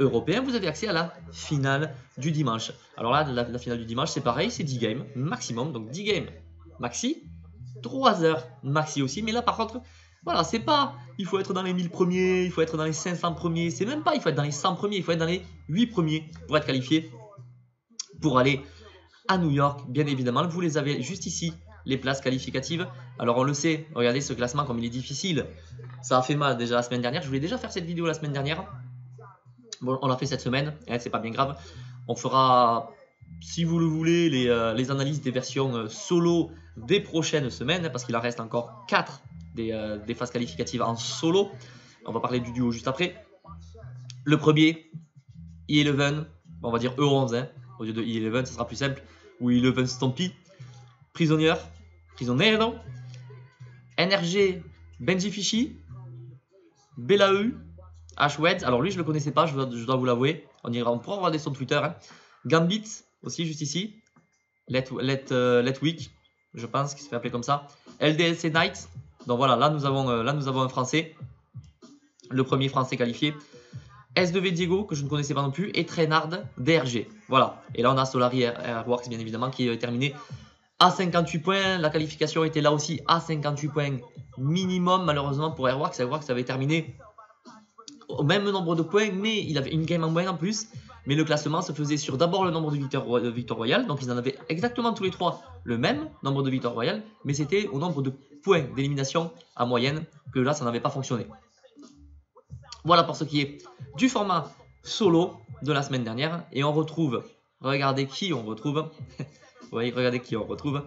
européen, vous avez accès à la finale du dimanche. Alors là, la finale du dimanche, c'est pareil, c'est 10 games maximum. Donc 10 games maxi, 3 heures maxi aussi. Mais là, par contre, voilà, c'est pas il faut être dans les 1000 premiers, il faut être dans les 500 premiers. C'est même pas il faut être dans les 100 premiers, il faut être dans les 8 premiers pour être qualifié pour aller à New York. Bien évidemment, vous les avez juste ici, les places qualificatives. Alors on le sait, regardez ce classement comme il est difficile. Ça a fait mal déjà la semaine dernière. Je voulais déjà faire cette vidéo la semaine dernière. Bon, on l'a fait cette semaine, hein, c'est pas bien grave. On fera, si vous le voulez, les analyses des versions solo des prochaines semaines, parce qu'il en reste encore 4 des phases qualificatives en solo. On va parler du duo juste après. Le premier, E11, on va dire E11, hein, au lieu de E11, ce sera plus simple. Ou E11 Stompy, Prisonnier, Prisonero, NRG, Benji Fishy, Bella EU, Ashwed, alors lui je le connaissais pas, je dois vous l'avouer. On pourra regarder son Twitter. Hein. Gambit aussi juste ici. Let Week, je pense qu'il se fait appeler comme ça. LDLC Knight. Donc voilà, là nous avons un Français, le premier Français qualifié. S2V Diego que je ne connaissais pas non plus et Trainard DRG. Voilà. Et là on a Solari Airworks bien évidemment qui est terminé à 58 points. La qualification était là aussi à 58 points minimum malheureusement pour Airworks. Airworks avait terminé au même nombre de points, mais il avait une game en moyenne en plus. Mais le classement se faisait sur d'abord le nombre de victoires royales. Donc ils en avaient exactement tous les trois le même nombre de victoires royales, mais c'était au nombre de points d'élimination en moyenne que là ça n'avait pas fonctionné. Voilà pour ce qui est du format solo de la semaine dernière. Et on retrouve, regardez qui on retrouve. Vous voyez, regardez qui on retrouve.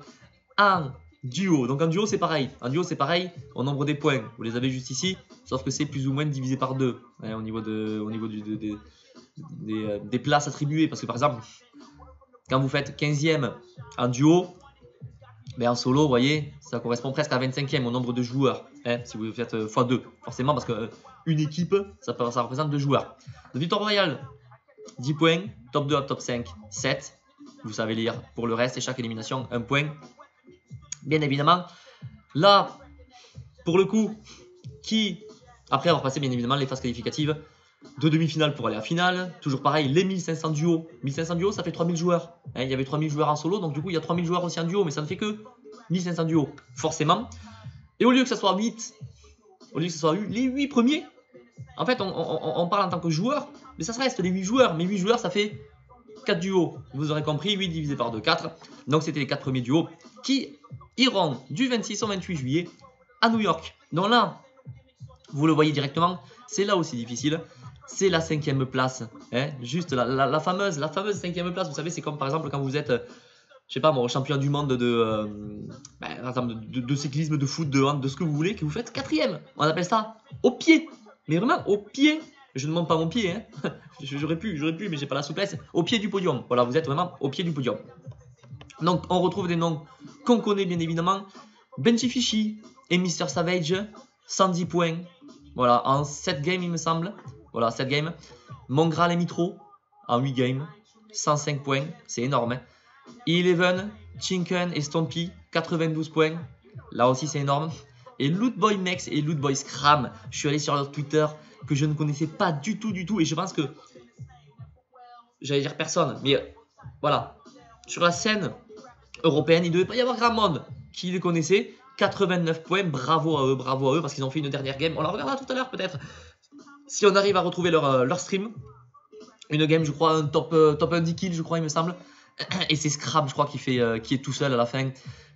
En duo. Donc en duo c'est pareil. En duo c'est pareil au nombre des points. Vous les avez juste ici. Sauf que c'est plus ou moins divisé par 2 hein, au niveau des places attribuées. Parce que par exemple, quand vous faites 15e en duo, ben en solo, vous voyez, ça correspond presque à 25e au nombre de joueurs. Hein, si vous faites x2. Forcément parce que une équipe, ça représente 2 joueurs. Le Victoire Royale, 10 points. Top 2 à top 5, 7. Vous savez lire pour le reste et chaque élimination, 1 point. Bien évidemment, là, pour le coup, après avoir passé bien évidemment les phases qualificatives de demi-finale pour aller à finale, toujours pareil, les 1500 duos. 1500 duos, ça fait 3000 joueurs. Hein, il y avait 3000 joueurs en solo, donc du coup, il y a 3000 joueurs aussi en duo, mais ça ne fait que 1500 duos, forcément. Et au lieu que ça soit 8, au lieu que ce soit les 8 premiers, en fait, on parle en tant que joueur, mais ça reste les 8 joueurs. Mais 8 joueurs, ça fait 4 duos. Vous aurez compris, 8 divisé par 2, 4. Donc, c'était les 4 premiers duos qui iront du 26 au 28 juillet à New York. Donc là, vous le voyez directement, c'est là aussi difficile. C'est la 5e place. Hein, juste la fameuse 5e place. Vous savez, c'est comme par exemple quand vous êtes, je sais pas moi, champion du monde de cyclisme, de foot, de hand, de ce que vous voulez, que vous faites 4e. On appelle ça au pied. Mais vraiment au pied. Je ne monte pas mon pied. Hein. J'aurais pu, mais j'ai pas la souplesse. Au pied du podium. Voilà, vous êtes vraiment au pied du podium. Donc, on retrouve des noms qu'on connaît bien évidemment. Benji Fishy et Mr Savage, 110 points. Voilà, en 7 games, il me semble. Voilà, 7 games. Mongral et Mitro, en 8 games, 105 points. C'est énorme. Hein. E11, Chinken et Stompy, 92 points. Là aussi, c'est énorme. Et Lootboy Mex et Lootboy Scram, je suis allé sur leur Twitter que je ne connaissais pas du tout. Et je pense que, j'allais dire personne, mais voilà. Sur la scène européenne, il ne devait pas y avoir grand monde qui les connaissait. 89 points, bravo à eux, parce qu'ils ont fait une dernière game. On la regardera tout à l'heure peut-être. Si on arrive à retrouver leur stream. Une game, je crois, un top 1 10 kills, je crois, il me semble. Et c'est Scram, je crois, qui est tout seul à la fin.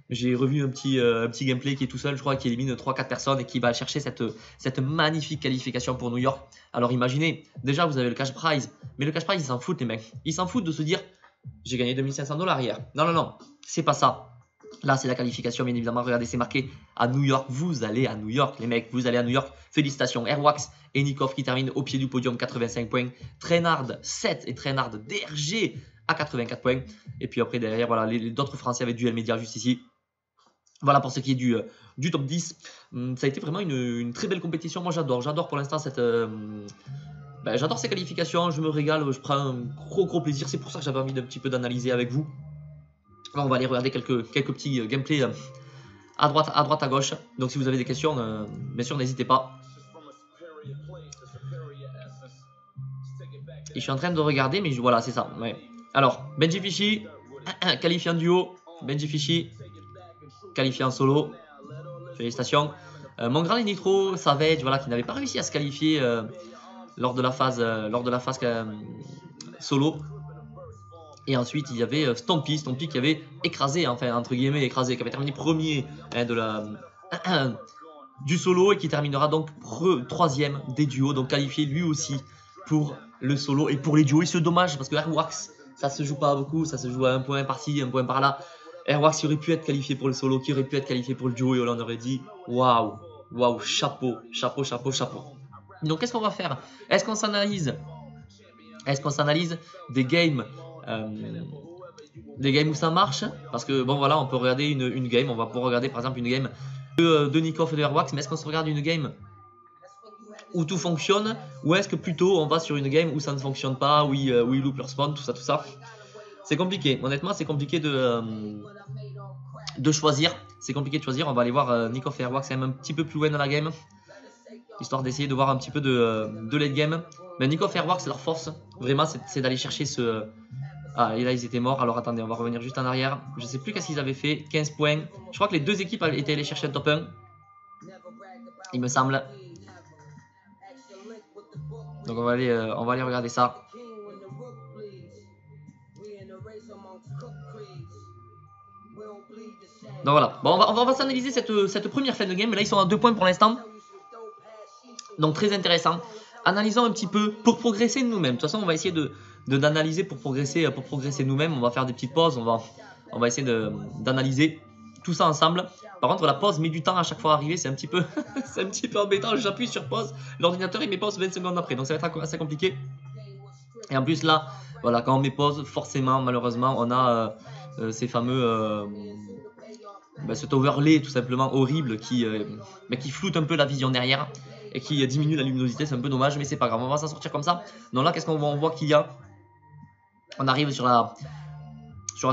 J'ai revu un petit gameplay qui est tout seul, je crois, qui élimine 3-4 personnes et qui va chercher cette magnifique qualification pour New York. Alors imaginez, déjà vous avez le cash prize, mais le cash prize ils s'en foutent les mecs. Ils s'en foutent de se dire, j'ai gagné 2500 $ hier. Non, c'est pas ça. Là c'est la qualification bien évidemment, regardez c'est marqué à New York, vous allez à New York les mecs, vous allez à New York. Félicitations, Airwax et Nikov qui terminent au pied du podium, 85 points. Trainard 7 et Trainard DRG à 84 points. Et puis après derrière, voilà, d'autres Français avec Duel Média juste ici. Voilà pour ce qui est du top 10. Ça a été vraiment une très belle compétition. Moi j'adore pour l'instant j'adore ces qualifications. Je me régale, je prends un gros plaisir. C'est pour ça que j'avais envie d'un petit peu d'analyser avec vous. Alors on va aller regarder quelques petits gameplays à droite à gauche. Donc si vous avez des questions, bien sûr n'hésitez pas. Et je suis en train de regarder, mais voilà, c'est ça. Ouais. Alors, Benji Fishy, qualifié en duo. Benji Fishy, qualifié en solo. Félicitations. Mon grand Nitro Savage, voilà, qui n'avait pas réussi à se qualifier lors de la phase, solo. Et ensuite, il y avait Stompy qui avait écrasé, enfin, entre guillemets, écrasé, qui avait terminé premier du solo et qui terminera donc troisième des duos, donc qualifié lui aussi pour le solo et pour les duos. Et c'est dommage parce que Airwax, ça se joue pas beaucoup, ça se joue à un point par-ci, un point par-là. Airwax aurait pu être qualifié pour le solo, qui aurait pu être qualifié pour le duo et on aurait dit waouh, waouh, chapeau. Donc qu'est-ce qu'on va faire? Est-ce qu'on s'analyse des games où ça marche? Parce que bon voilà, on peut regarder une game, on va pouvoir regarder par exemple une game de Nikoff et de Airwax, mais est-ce qu'on se regarde une game où tout fonctionne, ou est-ce que plutôt on va sur une game où ça ne fonctionne pas, où ils loupent leur spawn, tout ça? C'est compliqué, honnêtement c'est compliqué de choisir, on va aller voir Nikoff et Airwax quand même un petit peu plus loin dans la game, histoire d'essayer de voir un petit peu de late game. Mais Nikoff et Airwax, leur force, vraiment c'est d'aller chercher ce... Ah, et là ils étaient morts, alors attendez, on va revenir juste en arrière. Je sais plus qu'est-ce qu'ils avaient fait, 15 points. Je crois que les deux équipes étaient allées chercher le top 1. Il me semble. Donc on va aller regarder ça. Donc voilà, bon, on va s'analyser cette première fin de game. Là ils sont à 2 points pour l'instant. Donc très intéressant. Analysons un petit peu pour progresser nous-mêmes. De toute façon on va essayer d'analyser pour progresser nous-mêmes. On va faire des petites pauses, on va essayer d'analyser tout ça ensemble. Par contre la pause met du temps à chaque fois à arriver, c'est un petit peu c'est un petit peu embêtant. J'appuie sur pause, l'ordinateur il met pause 20 secondes après, donc ça va être assez compliqué. Et en plus là, voilà, quand on met pause, forcément malheureusement on a ces fameux cet overlay tout simplement horrible qui floute un peu la vision derrière et qui diminue la luminosité. C'est un peu dommage, mais c'est pas grave, on va s'en sortir comme ça. Donc là qu'est-ce qu'on voit? On voit qu'il y a, on arrive sur la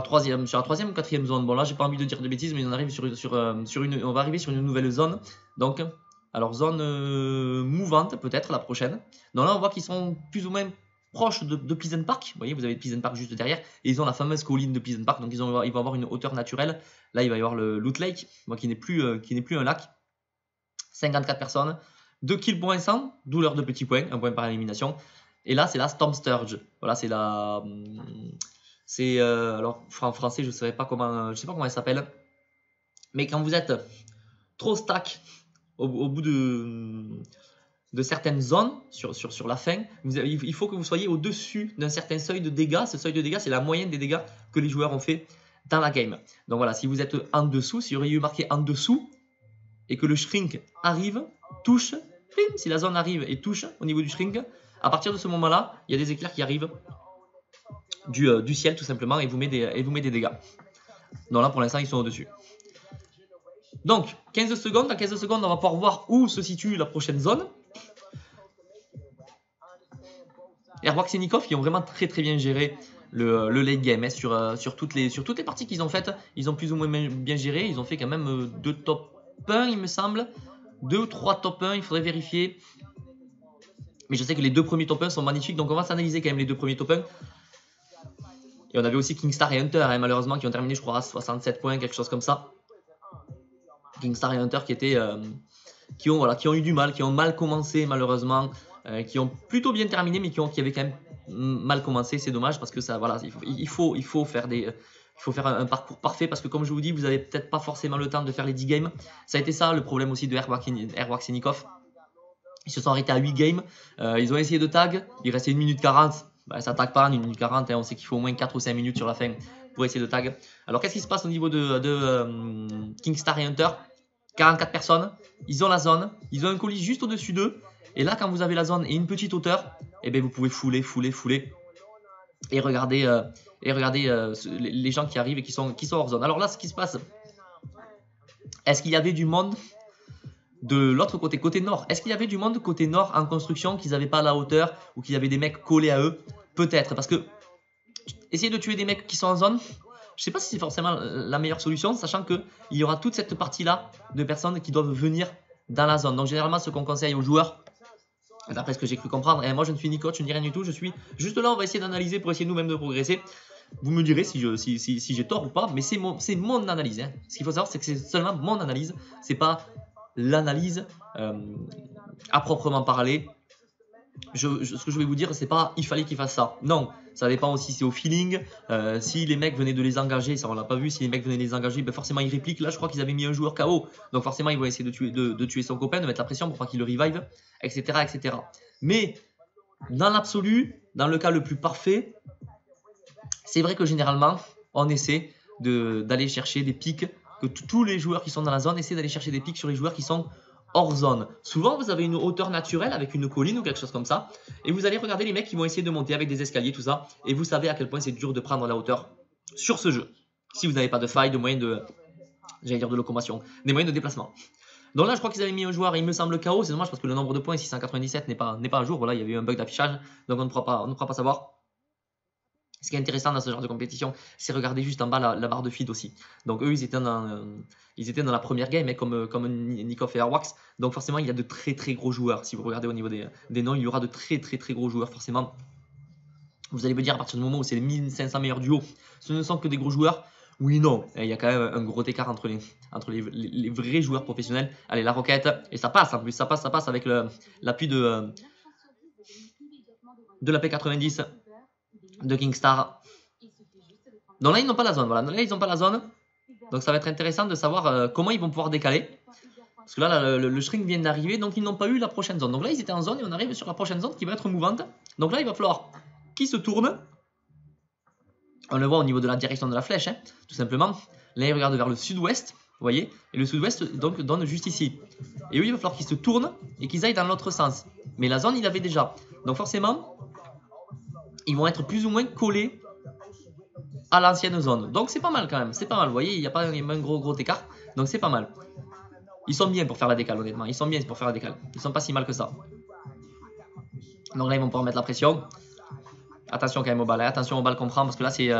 troisième ou quatrième zone. Bon là j'ai pas envie de dire de bêtises, mais on arrive on va arriver sur une nouvelle zone. Donc alors zone mouvante peut-être la prochaine. Donc là on voit qu'ils sont plus ou moins proches de Pleasant Park. Vous voyez, vous avez Pleasant Park juste derrière et ils ont la fameuse colline de Pleasant Park. Donc ils vont avoir une hauteur naturelle. Là il va y avoir le Loot Lake, qui n'est plus un lac. 54 personnes, 2 kills pour l'instant, d'où l'heure de petits points, un point par élimination. Et là c'est la Storm Sturge. Voilà, c'est la alors en français je sais pas comment elle s'appelle, mais quand vous êtes trop stack au bout de certaines zones sur la fin, il faut que vous soyez au-dessus d'un certain seuil de dégâts. Ce seuil de dégâts c'est la moyenne des dégâts que les joueurs ont fait dans la game. Donc voilà, si vous êtes en dessous, s'il y aurait eu marqué en dessous et que le shrink arrive, touche, si la zone arrive et touche au niveau du shrink, à partir de ce moment là il y a des éclairs qui arrivent du ciel tout simplement et vous met des dégâts. Donc là pour l'instant ils sont au dessus. Donc 15 secondes, dans 15 secondes on va pouvoir voir où se situe la prochaine zone. Airwax et Nikoff qui ont vraiment très bien géré le late game sur toutes les parties qu'ils ont faites. Ils ont plus ou moins bien géré. Ils ont fait quand même 2 top 1 il me semble, 2 ou 3 top 1, il faudrait vérifier, mais je sais que les 2 premiers top 1 sont magnifiques. Donc on va s'analyser quand même les 2 premiers top 1. Et on avait aussi Kingstar et Hunter, malheureusement, qui ont terminé, je crois, à 67 points, quelque chose comme ça. Kingstar et Hunter qui ont eu du mal, qui ont mal commencé, malheureusement, qui ont plutôt bien terminé, mais qui avaient quand même mal commencé. C'est dommage parce que ça, voilà, il faut faire un parcours parfait parce que, comme je vous dis, vous n'avez peut-être pas forcément le temps de faire les 10 games. Ça a été ça le problème aussi de Airwax et Nikoff. Ils se sont arrêtés à 8 games. Ils ont essayé de tag, il restait 1 minute 40. Ça tag pas en 1 minute 40, on sait qu'il faut au moins 4 ou 5 minutes sur la fin pour essayer de tag. Alors qu'est-ce qui se passe au niveau de Kingstar et Hunter? 44 personnes, ils ont la zone, ils ont un colis juste au-dessus d'eux. Et là quand vous avez la zone et une petite hauteur, vous pouvez fouler et regarder les gens qui arrivent et qui sont hors zone. Alors là ce qui se passe, est-ce qu'il y avait du monde de l'autre côté nord? Est-ce qu'il y avait du monde côté nord en construction, qu'ils n'avaient pas la hauteur ou qu'il y avait des mecs collés à eux? Peut-être, parce que essayer de tuer des mecs qui sont en zone, je sais pas si c'est forcément la meilleure solution, sachant qu'il y aura toute cette partie là de personnes qui doivent venir dans la zone. Donc généralement ce qu'on conseille aux joueurs, D'après ce que j'ai cru comprendre. Et moi, je ne suis ni coach, ni rien du tout. Je suis juste là, on va essayer d'analyser pour essayer nous-mêmes de progresser. Vous me direz si j'ai tort ou pas, mais c'est mon analyse. Hein. Ce qu'il faut savoir, c'est que c'est seulement mon analyse. C'est pas l'analyse à proprement parler. Ce que je vais vous dire, c'est pas il fallait qu'il fasse ça. Non, ça dépend aussi, c'est au feeling. Si les mecs venaient de les engager, ça on l'a pas vu, si les mecs venaient de les engager, ben forcément ils répliquent. Là, je crois qu'ils avaient mis un joueur KO. Donc forcément, ils vont essayer de tuer son copain, de mettre la pression pour pas qu'il le revive, etc., etc. Mais dans l'absolu, dans le cas le plus parfait, c'est vrai que généralement, on essaie d'aller chercher des pics, que tous les joueurs qui sont dans la zone essaient d'aller chercher des pics sur les joueurs qui sont hors zone. Souvent, vous avez une hauteur naturelle avec une colline ou quelque chose comme ça, et vous allez regarder les mecs qui vont essayer de monter avec des escaliers, tout ça, et vous savez à quel point c'est dur de prendre la hauteur sur ce jeu. Si vous n'avez pas de faille, de moyens de, j'allais dire de locomotion, des moyens de déplacement. Donc là, je crois qu'ils avaient mis un joueur, il me semble KO, c'est dommage parce que le nombre de points 697 n'est pas à jour. Voilà, il y avait eu un bug d'affichage, donc on ne pourra pas savoir. Ce qui est intéressant dans ce genre de compétition, c'est regarder juste en bas la barre de feed aussi. Donc eux, ils étaient dans la première game, comme Nikov et Airwax. Donc forcément, il y a de très très gros joueurs. Si vous regardez au niveau des noms, il y aura de très très très gros joueurs forcément. Vous allez me dire à partir du moment où c'est les 1500 meilleurs duos, ce ne sont que des gros joueurs. Oui, non, il y a quand même un gros écart entre les vrais joueurs professionnels. Allez, la roquette, et ça passe en plus, ça passe avec l'appui de la P90 de Kingstar. Donc là, ils n'ont pas la zone. Voilà. Là, ils n'ont pas la zone. Donc ça va être intéressant de savoir comment ils vont pouvoir décaler. Parce que là, le shrink vient d'arriver, donc ils n'ont pas eu la prochaine zone. Donc là, ils étaient en zone et on arrive sur la prochaine zone qui va être mouvante. Donc là, il va falloir qu'ils se tournent. On le voit au niveau de la direction de la flèche, hein, tout simplement. Là, ils regardent vers le sud-ouest, vous voyez. Et le sud-ouest donc donne juste ici. Et eux, il va falloir qu'ils se tournent et qu'ils aillent dans l'autre sens. Mais la zone, il avait déjà. Donc forcément, ils vont être plus ou moins collés à l'ancienne zone. Donc c'est pas mal quand même, c'est pas mal. Vous voyez, il n'y a pas un gros écart. Donc c'est pas mal. Ils sont bien pour faire la décale, honnêtement. Ils sont bien pour faire la décale. Ils sont pas si mal que ça. Donc là, ils vont pouvoir mettre la pression. Attention quand même au bal. Hein. Attention au bal qu'on prend parce que là, c'est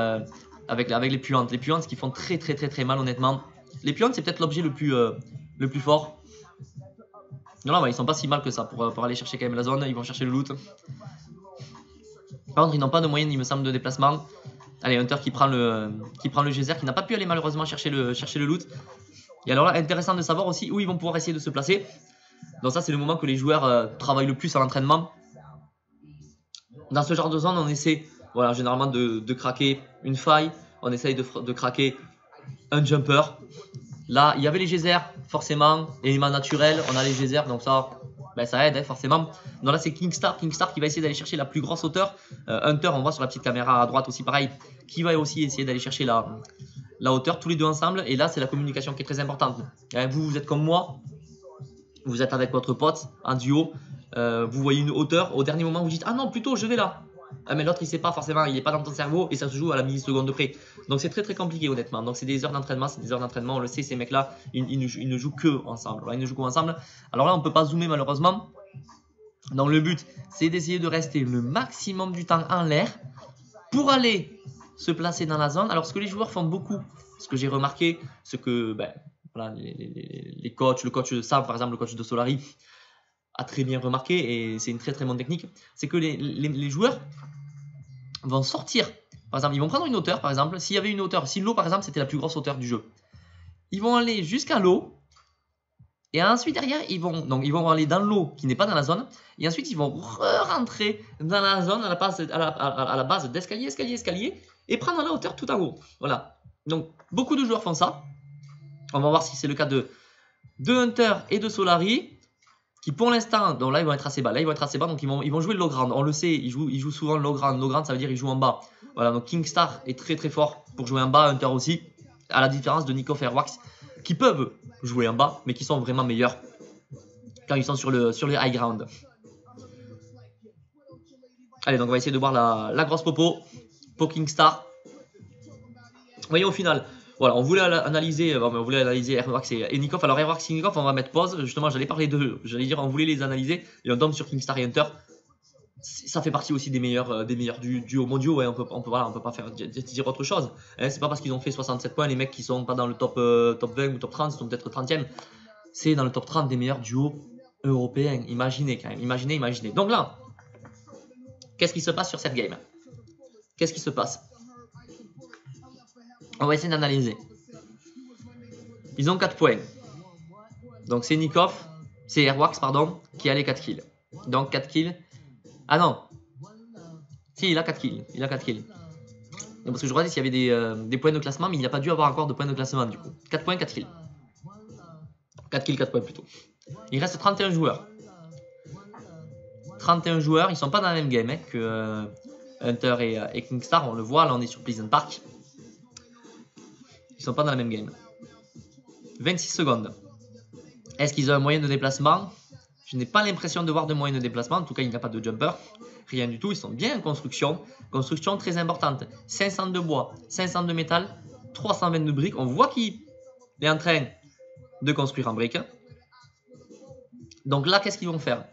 avec les puantes. Les puantes qui font très mal, honnêtement. Les puantes, c'est peut-être l'objet le plus fort. Non, ouais, ils sont pas si mal que ça pour aller chercher quand même la zone. Ils vont chercher le loot. Par contre, ils n'ont pas de moyens, il me semble, de déplacement. Allez, Hunter qui prend le geyser, qui n'a pas pu aller malheureusement chercher le loot. Et alors là, intéressant de savoir aussi où ils vont pouvoir essayer de se placer. Donc ça, c'est le moment que les joueurs travaillent le plus à l'entraînement. Dans ce genre de zone, on essaie, voilà, généralement de craquer une faille. On essaye de craquer un jumper. Là, il y avait les geysers, forcément, élément naturel. On a les geysers, donc ça... Ben, ça aide, hein, forcément. Donc là, c'est Kingstar qui va essayer d'aller chercher la plus grosse hauteur. Hunter, on voit sur la petite caméra à droite aussi, pareil, qui va aussi essayer d'aller chercher la hauteur, tous les deux ensemble. Et là, c'est la communication qui est très importante. Vous êtes comme moi, vous êtes avec votre pote en duo, vous voyez une hauteur, au dernier moment, vous dites « Ah non, plutôt, je vais là ». Ah, mais l'autre, il sait pas forcément, il n'est pas dans ton cerveau et ça se joue à la milliseconde de près. Donc c'est très compliqué, honnêtement. Donc c'est des heures d'entraînement, on le sait, ces mecs-là, ils ne jouent que ensemble. Alors, ils ne jouent qu'ensemble. Alors là, on ne peut pas zoomer malheureusement. Donc le but, c'est d'essayer de rester le maximum du temps en l'air pour aller se placer dans la zone. Alors ce que les joueurs font beaucoup, ce que j'ai remarqué, ce que voilà, les coachs, le coach de Sam, par exemple, le coach de Solari, a très bien remarqué, et c'est une très bonne technique, c'est que les joueurs vont sortir, par exemple, ils vont prendre une hauteur, par exemple, s'il y avait une hauteur, si l'eau, par exemple, c'était la plus grosse hauteur du jeu, ils vont aller jusqu'à l'eau, et ensuite derrière, ils vont aller dans l'eau qui n'est pas dans la zone, et ensuite ils vont rentrer dans la zone à la base d'escalier, escalier, et prendre la hauteur tout en haut. Voilà. Donc beaucoup de joueurs font ça. On va voir si c'est le cas de Hunter et de Solari, qui pour l'instant, donc là ils vont être assez bas. Là ils vont être assez bas, donc ils vont jouer le low ground. On le sait, ils jouent souvent le low ground. Low ground, ça veut dire ils jouent en bas. Voilà, donc Kingstar est très fort pour jouer en bas, Hunter aussi, à la différence de Nikov et Airwax, qui peuvent jouer en bas, mais qui sont vraiment meilleurs quand ils sont sur les high ground. Allez, donc on va essayer de voir la grosse popo pour Kingstar. Vous voyez, au final, voilà, on voulait analyser Airwax et Nikov. Alors Airwax et Nikov, on va mettre pause. Justement, j'allais parler d'eux. J'allais dire, on voulait les analyser et on tombe sur Kingstar et Hunter. Ça fait partie aussi des meilleurs duos mondiaux. Hein. On peut pas faire dire autre chose. Hein. C'est pas parce qu'ils ont fait 67 points, les mecs qui sont pas dans le top 20 ou top 30, ils sont peut-être 30e. C'est dans le top 30 des meilleurs duos européen. Imaginez quand même, imaginez. Donc là, qu'est-ce qui se passe sur cette game? Qu'est-ce qui se passe? On va essayer d'analyser. Ils ont 4 points. Donc c'est Nikov, c'est Airwax, pardon, qui a les 4 kills. Donc 4 kills. Ah non. Si, il a 4 kills. Il a 4 kills. Donc, parce que je regardais s'il y avait des points de classement, mais il n'a pas dû avoir encore de points de classement du coup. 4 points, 4 kills. 4 kills, 4 points plutôt. Il reste 31 joueurs. 31 joueurs, ils sont pas dans la même game hein, que Hunter et Kingstar. On le voit, là on est sur Pleasant Park. Ils sont pas dans la même game. 26 secondes. Est-ce qu'ils ont un moyen de déplacement? Je n'ai pas l'impression de voir de moyen de déplacement. En tout cas, il n'y a pas de jumper. Rien du tout. Ils sont bien en construction. Construction très importante. 500 de bois, 500 de métal, 320 de briques. On voit qu'il est en train de construire en briques. Donc là, qu'est-ce qu'ils vont faire?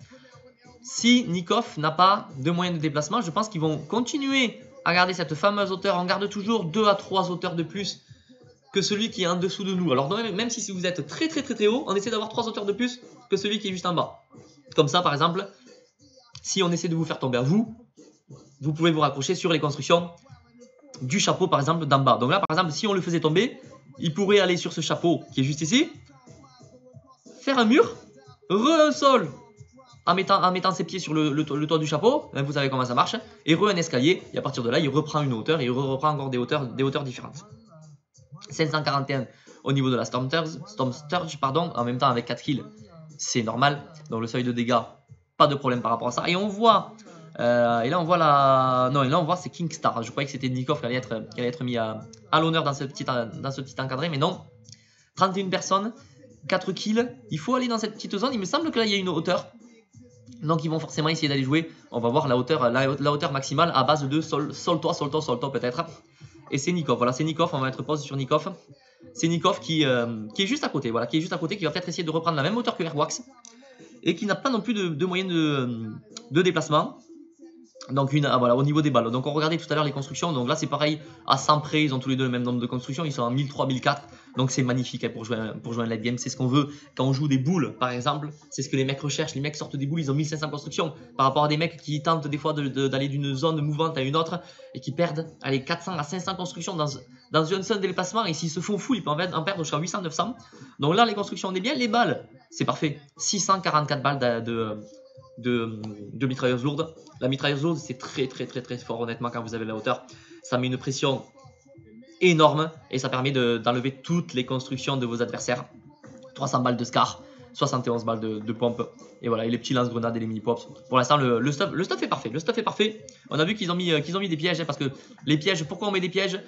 Si Nikov n'a pas de moyen de déplacement, je pense qu'ils vont continuer à garder cette fameuse hauteur. On garde toujours 2 à 3 hauteurs de plus que celui qui est en dessous de nous. Alors même si vous êtes très haut, on essaie d'avoir 3 hauteurs de plus que celui qui est juste en bas. Comme ça, par exemple, si on essaie de vous faire tomber à vous, vous pouvez vous raccrocher sur les constructions du chapeau, par exemple, d'en bas. Donc là, par exemple, si on le faisait tomber, il pourrait aller sur ce chapeau qui est juste ici, faire un mur, un sol, en mettant ses pieds sur le toit du chapeau, vous savez comment ça marche, et un escalier, et à partir de là, il reprend une hauteur, et il reprend encore des hauteurs différentes. 541 au niveau de la Storm Sturge, pardon, en même temps avec 4 kills, c'est normal. Donc le seuil de dégâts, pas de problème par rapport à ça. Et on voit, et là on voit non, et là on voit c'est Kingstar. Je croyais que c'était Nikov qui allait être mis à l'honneur dans ce petit encadré, mais non. 31 personnes, 4 kills, il faut aller dans cette petite zone. Il me semble que là il y a une hauteur. Donc ils vont forcément essayer d'aller jouer. On va voir la hauteur maximale à base de sol-toit peut-être. Et c'est Nikov, voilà, c'est Nikov, on va mettre pause sur Nikov. C'est Nikov qui est juste à côté, voilà, qui va peut-être essayer de reprendre la même hauteur que Airwax. Et qui n'a pas non plus de moyen de déplacement. Donc voilà, au niveau des balles. Donc on regardait tout à l'heure les constructions. Donc là c'est pareil, à 100 près, ils ont tous les deux le même nombre de constructions. Ils sont à 1003, 1004. Donc c'est magnifique hein, pour jouer un late game. C'est ce qu'on veut quand on joue des boules par exemple. C'est ce que les mecs recherchent. Les mecs sortent des boules, ils ont 1500 constructions. Par rapport à des mecs qui tentent des fois d'aller d'une zone mouvante à une autre. Et qui perdent 400 à 500 constructions dans une zone de déplacement. Et s'ils se font fou, ils peuvent en perdre jusqu'à 800, 900. Donc là les constructions on est bien. Les balles, c'est parfait. 644 balles de mitrailleuse lourde. La mitrailleuse lourde c'est très fort honnêtement quand vous avez la hauteur. Ça met une pression énorme et ça permet d'enlever toutes les constructions de vos adversaires. 300 balles de Scar, 71 balles de pompe et voilà, et les petits lance-grenades et les mini-pops. Pour l'instant le stuff est parfait. Le stuff est parfait. On a vu qu'ils ont mis des pièges hein, parce que les pièges, pourquoi on met des pièges?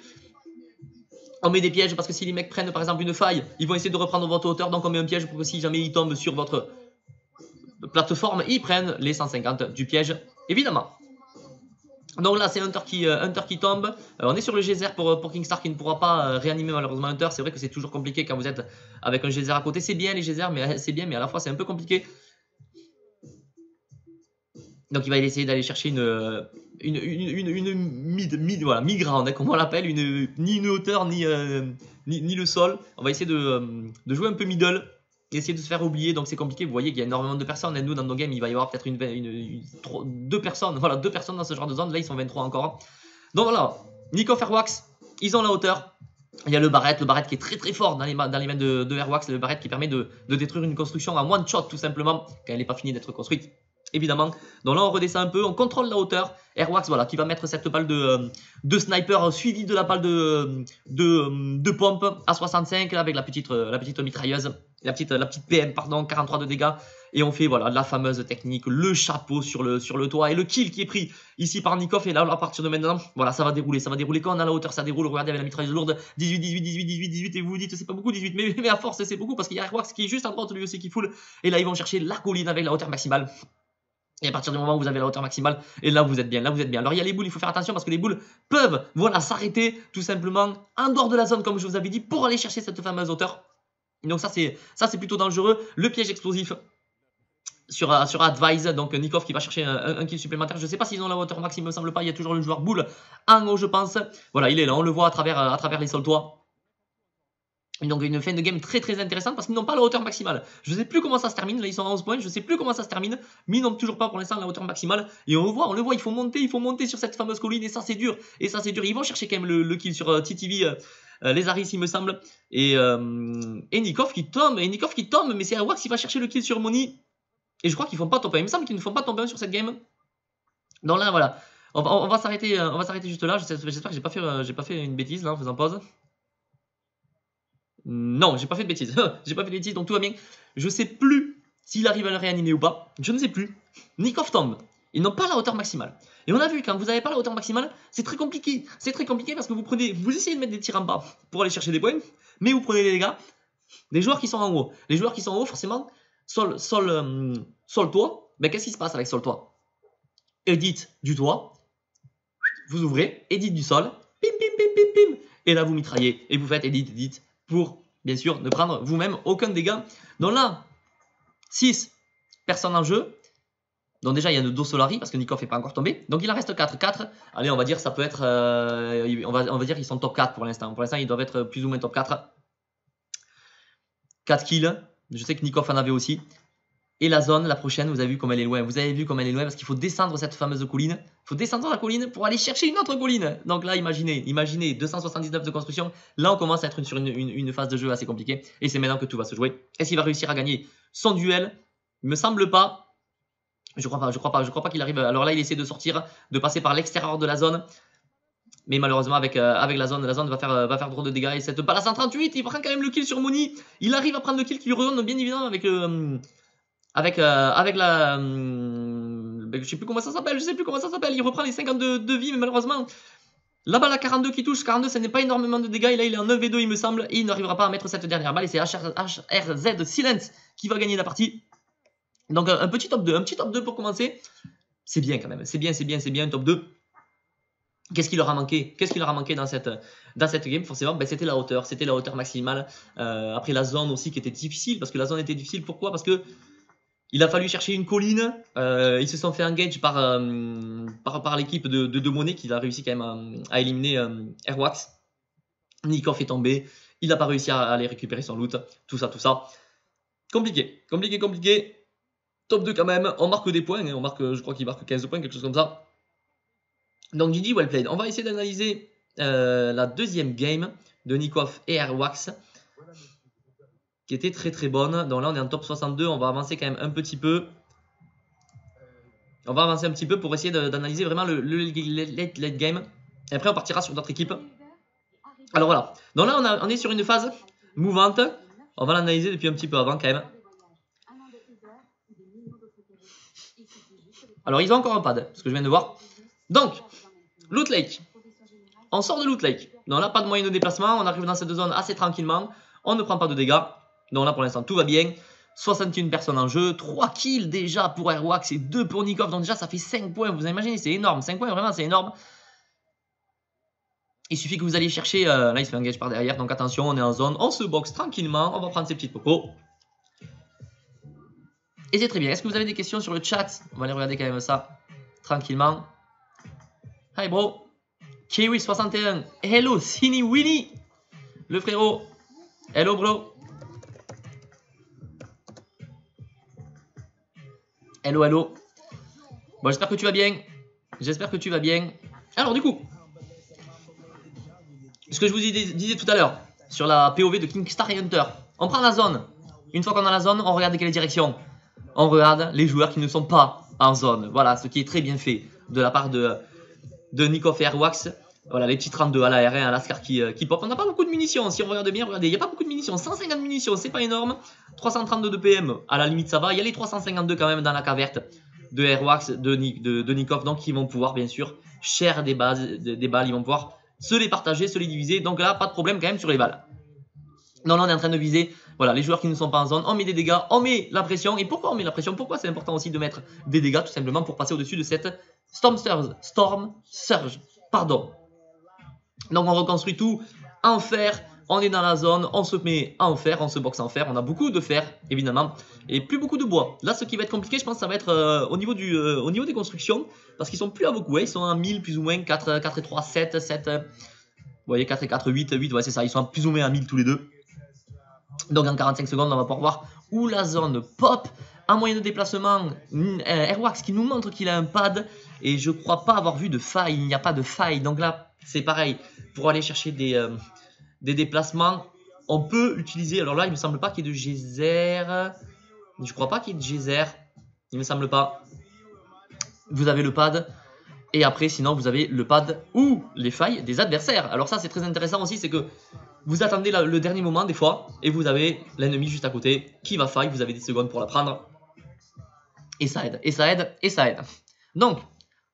On met des pièges parce que si les mecs prennent par exemple une faille, ils vont essayer de reprendre votre hauteur, donc on met un piège pour que si jamais ils tombent sur votre plateforme, ils prennent les 150 du piège, évidemment. Donc là, c'est Hunter qui tombe. On est sur le geyser pour Kingstar qui ne pourra pas réanimer malheureusement Hunter. C'est vrai que c'est toujours compliqué quand vous êtes avec un geyser à côté. C'est bien les geysers, mais à la fois c'est un peu compliqué. Donc il va essayer d'aller chercher une mid-ground, hein, comme on l'appelle, ni une hauteur ni le sol. On va essayer de jouer un peu middle. Essayer de se faire oublier, donc c'est compliqué. Vous voyez qu'il y a énormément de personnes et nous dans nos games il va y avoir peut-être deux personnes, voilà, 2 personnes dans ce genre de zone. Là ils sont 23 encore. Donc voilà, Nikov, Airwax, ils ont la hauteur. Il y a le barrette qui est très fort dans les mains de Airwax, le barrette qui permet de détruire une construction en one shot tout simplement quand elle n'est pas finie d'être construite, évidemment. Donc là on redescend un peu, on contrôle la hauteur. Airwax voilà qui va mettre cette balle de sniper suivie de la balle de pompe à 65 là, avec la petite mitrailleuse. La petite PM, pardon, 43 de dégâts. Et on fait voilà la fameuse technique, le chapeau sur le toit et le kill qui est pris ici par Nikov. Et là, à partir de maintenant, voilà, ça va dérouler. Quand on a la hauteur, ça déroule. Regardez avec la mitrailleuse lourde, 18. Et vous vous dites, c'est pas beaucoup 18, mais à force, c'est beaucoup parce qu'il y a Airwax qui est juste à droite, lui aussi qui foule. Et là, ils vont chercher la colline avec la hauteur maximale. Et à partir du moment où vous avez la hauteur maximale, et là vous êtes bien, Alors il y a les boules, il faut faire attention parce que les boules peuvent, voilà, s'arrêter tout simplement en dehors de la zone comme je vous avais dit pour aller chercher cette fameuse hauteur. Donc ça c'est plutôt dangereux. Le piège explosif sur Advise, donc Nikov qui va chercher un kill supplémentaire. Je ne sais pas s'ils ont la hauteur max, il me semble pas. Il y a toujours le joueur boule en haut, je pense. Voilà, il est là, on le voit à travers les sol-toits. Donc une fin de game très très intéressante parce qu'ils n'ont pas la hauteur maximale. Je ne sais plus comment ça se termine, là ils sont à 11 points, je ne sais plus comment ça se termine, mais ils n'ont toujours pas pour l'instant la hauteur maximale. Et on le voit, il faut monter sur cette fameuse colline et ça c'est dur. Ils vont chercher quand même le kill sur TTV, les Aris il me semble, et Nikov qui tombe, mais c'est Airwax qui va chercher le kill sur Moni. Et je crois qu'ils font pas top 1, il me semble qu'ils ne font pas top 1 sur cette game. Donc là voilà, on va s'arrêter juste là, j'espère que j'ai pas fait une bêtise là en faisant pause. Non, j'ai pas fait de bêtises. J'ai pas fait de bêtises, donc tout va bien. Je sais plus s'il arrive à le réanimer ou pas. Je ne sais plus. Nikov tombe. Ils n'ont pas la hauteur maximale. Et on a vu, quand vous n'avez pas la hauteur maximale, c'est très compliqué. C'est très compliqué parce que vous essayez de mettre des tirs en bas pour aller chercher des points, mais vous prenez les dégâts des joueurs qui sont en haut. Les joueurs qui sont en haut, forcément, sol toit. Ben, qu'est-ce qui se passe avec sol toit? Edit du toit. Vous ouvrez, edit du sol. Pim, pim, pim, pim, pim. Et là, vous mitraillez. Et vous faites edit. Pour, bien sûr, ne prendre vous-même aucun dégât. Donc là, 6 personnes en jeu. Donc déjà, il y a le dos Solari, parce que Nikov n'est pas encore tombé. Donc il en reste 4. 4, allez, on va dire, ça peut être... on va dire qu'ils sont top 4 pour l'instant. Pour l'instant, ils doivent être plus ou moins top 4. 4 kills. Je sais que Nikov en avait aussi. Et la zone, la prochaine, vous avez vu comme elle est loin. Vous avez vu comme elle est loin parce qu'il faut descendre cette fameuse colline. Il faut descendre la colline pour aller chercher une autre colline. Donc là, imaginez 279 de construction. Là, on commence à être sur une phase de jeu assez compliquée. Et c'est maintenant que tout va se jouer. Est-ce qu'il va réussir à gagner son duel? Il me semble pas. Je crois pas qu'il arrive. Alors là, il essaie de sortir, de passer par l'extérieur de la zone. Mais malheureusement, avec la zone va faire trop de dégâts. Et cette balle à 138, il prend quand même le kill sur Moni. Il arrive à prendre le kill qui lui redonne bien évidemment avec le... Avec la... je sais plus comment ça s'appelle, il reprend les 52 de vie, mais malheureusement, la balle à 42 qui touche, 42 ce n'est pas énormément de dégâts, et là il est en 9v2 il me semble, et il n'arrivera pas à mettre cette dernière balle, et c'est HRZ Silence qui va gagner la partie. Donc un petit top 2, pour commencer, c'est bien quand même, c'est bien, un top 2. Qu'est-ce qu'il leur a manqué dans cette game? Forcément, ben, c'était la hauteur maximale. Après la zone aussi qui était difficile, parce que la zone était difficile, pourquoi? Parce que il a fallu chercher une colline. Ils se sont fait engage par l'équipe de Monet qui a réussi quand même à éliminer Airwax. Nikov est tombé. Il n'a pas réussi à aller récupérer son loot. Tout ça. Compliqué. Top 2 quand même. On marque des points. Hein. Je crois qu'il marque 15 points, quelque chose comme ça. Donc GG, well played. On va essayer d'analyser la deuxième game de Nikov et Airwax, qui était très très bonne. Donc là on est en top 62, on va avancer quand même un petit peu. On va avancer un petit peu pour essayer d'analyser vraiment le late game. Et après on partira sur d'autres équipes. Alors voilà. Donc là on est sur une phase mouvante. On va l'analyser depuis un petit peu avant quand même. Alors ils ont encore un pad, ce que je viens de voir. Donc, Loot Lake. On sort de Loot Lake. Donc là pas de moyen de déplacement, on arrive dans cette zone assez tranquillement. On ne prend pas de dégâts. Donc là pour l'instant tout va bien. 61 personnes en jeu, 3 kills déjà pour Airwax et 2 pour Nikov. Donc déjà ça fait 5 points, vous imaginez, c'est énorme. 5 points vraiment c'est énorme. Il suffit que vous alliez chercher, là il se fait engage par derrière, donc attention on est en zone, on se boxe tranquillement, on va prendre ces petites popos. Et c'est très bien, est-ce que vous avez des questions sur le chat? On va aller regarder quand même ça, tranquillement. Hi bro, Kiwi61, hello Sini Winnie, le frérot, hello bro. Hello. Bon, j'espère que tu vas bien. Alors, du coup, ce que je vous disais tout à l'heure sur la POV de Kingstar et Hunter, on prend la zone. Une fois qu'on a la zone, on regarde quelle direction. On regarde les joueurs qui ne sont pas en zone. Voilà, ce qui est très bien fait de la part de Nikov et Airwax. Voilà, les petits 32 à la R1, à l'Ascar qui pop. On n'a pas beaucoup de munitions. Si on regarde bien, regardez, il n'y a pas beaucoup de munitions. 150 munitions, c'est pas énorme. 332 de PM, à la limite ça va. Il y a les 352 quand même dans la caverte de Airwax, de Nikov, donc qui vont pouvoir bien sûr share des balles. Ils vont pouvoir se les partager, se les diviser. Donc là, pas de problème quand même sur les balles. Non, là on est en train de viser. Voilà, les joueurs qui ne sont pas en zone, on met des dégâts, on met la pression. Et pourquoi on met la pression? Pourquoi c'est important aussi de mettre des dégâts? Tout simplement pour passer au-dessus de cette Storm Surge. Pardon. Donc on reconstruit tout en fer, on est dans la zone, on se met en fer, on se boxe en fer, on a beaucoup de fer évidemment et plus beaucoup de bois. Là ce qui va être compliqué je pense ça va être au niveau des constructions parce qu'ils sont plus à beaucoup, ouais, ils sont à 1000 plus ou moins, 4 et 3, 7, vous voyez 4 et 4, 8, ouais c'est ça, ils sont plus ou moins à 1000 tous les deux. Donc en 45 secondes, on va pouvoir voir où la zone pop. Un moyen de déplacement, Airwax qui nous montre qu'il a un pad. Et je crois pas avoir vu de faille, il n'y a pas de faille. Donc là, c'est pareil. Pour aller chercher des déplacements, on peut utiliser... Alors là, il me semble pas qu'il y ait de geyser. Je crois pas qu'il y ait de geyser. Il me semble pas. Vous avez le pad. Et après, sinon, vous avez le pad ou les failles des adversaires. Alors ça, c'est très intéressant aussi, c'est que vous attendez le dernier moment des fois et vous avez l'ennemi juste à côté qui va faille. Vous avez 10 secondes pour la prendre. Et ça aide, et ça aide, et ça aide. Donc,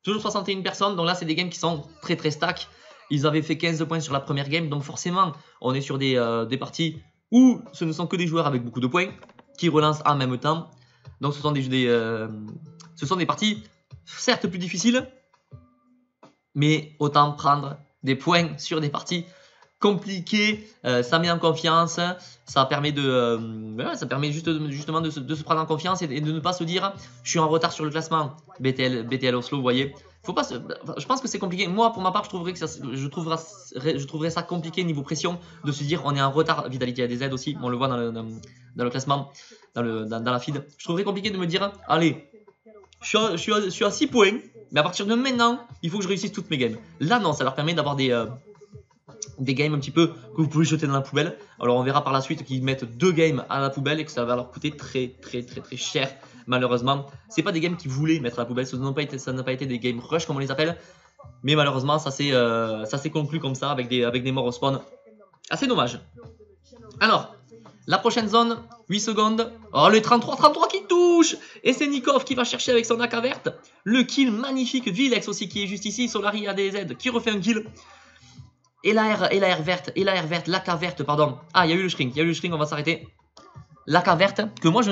toujours 61 personnes. Donc là, c'est des games qui sont très très stack. Ils avaient fait 15 points sur la première game. Donc forcément, on est sur des parties où ce ne sont que des joueurs avec beaucoup de points qui relancent en même temps. Donc ce sont des parties certes plus difficiles, mais autant prendre des points sur des parties compliquées. Ça met en confiance, ça permet justement de se prendre en confiance et de ne pas se dire je suis en retard sur le classement. BTL Oslo, vous voyez. Faut pas je pense que c'est compliqué. Moi, pour ma part, je trouverais ça compliqué niveau pression de se dire on est en retard. Vitality a des aides aussi, on le voit dans le classement, dans la feed. Je trouverais compliqué de me dire allez, je suis à 6 points, mais à partir de maintenant, il faut que je réussisse toutes mes games. Là, non, ça leur permet d'avoir des games un petit peu que vous pouvez jeter dans la poubelle. Alors on verra par la suite qu'ils mettent 2 games à la poubelle et que ça va leur coûter très cher. Malheureusement, c'est pas des games qu'ils voulaient mettre à la poubelle, ça n'a pas été des games rush comme on les appelle. Mais malheureusement, ça s'est conclu comme ça avec des morts au spawn. Assez dommage. Alors, la prochaine zone, 8 secondes. Oh, le 33 qui touche. Et c'est Nikov qui va chercher avec son AK verte. Le kill magnifique. Vilex aussi qui est juste ici. Solari ADZ qui refait un kill. Et la R verte, l'AK verte, pardon. Ah, il y a eu le shrink, on va s'arrêter. L'AK verte, que moi je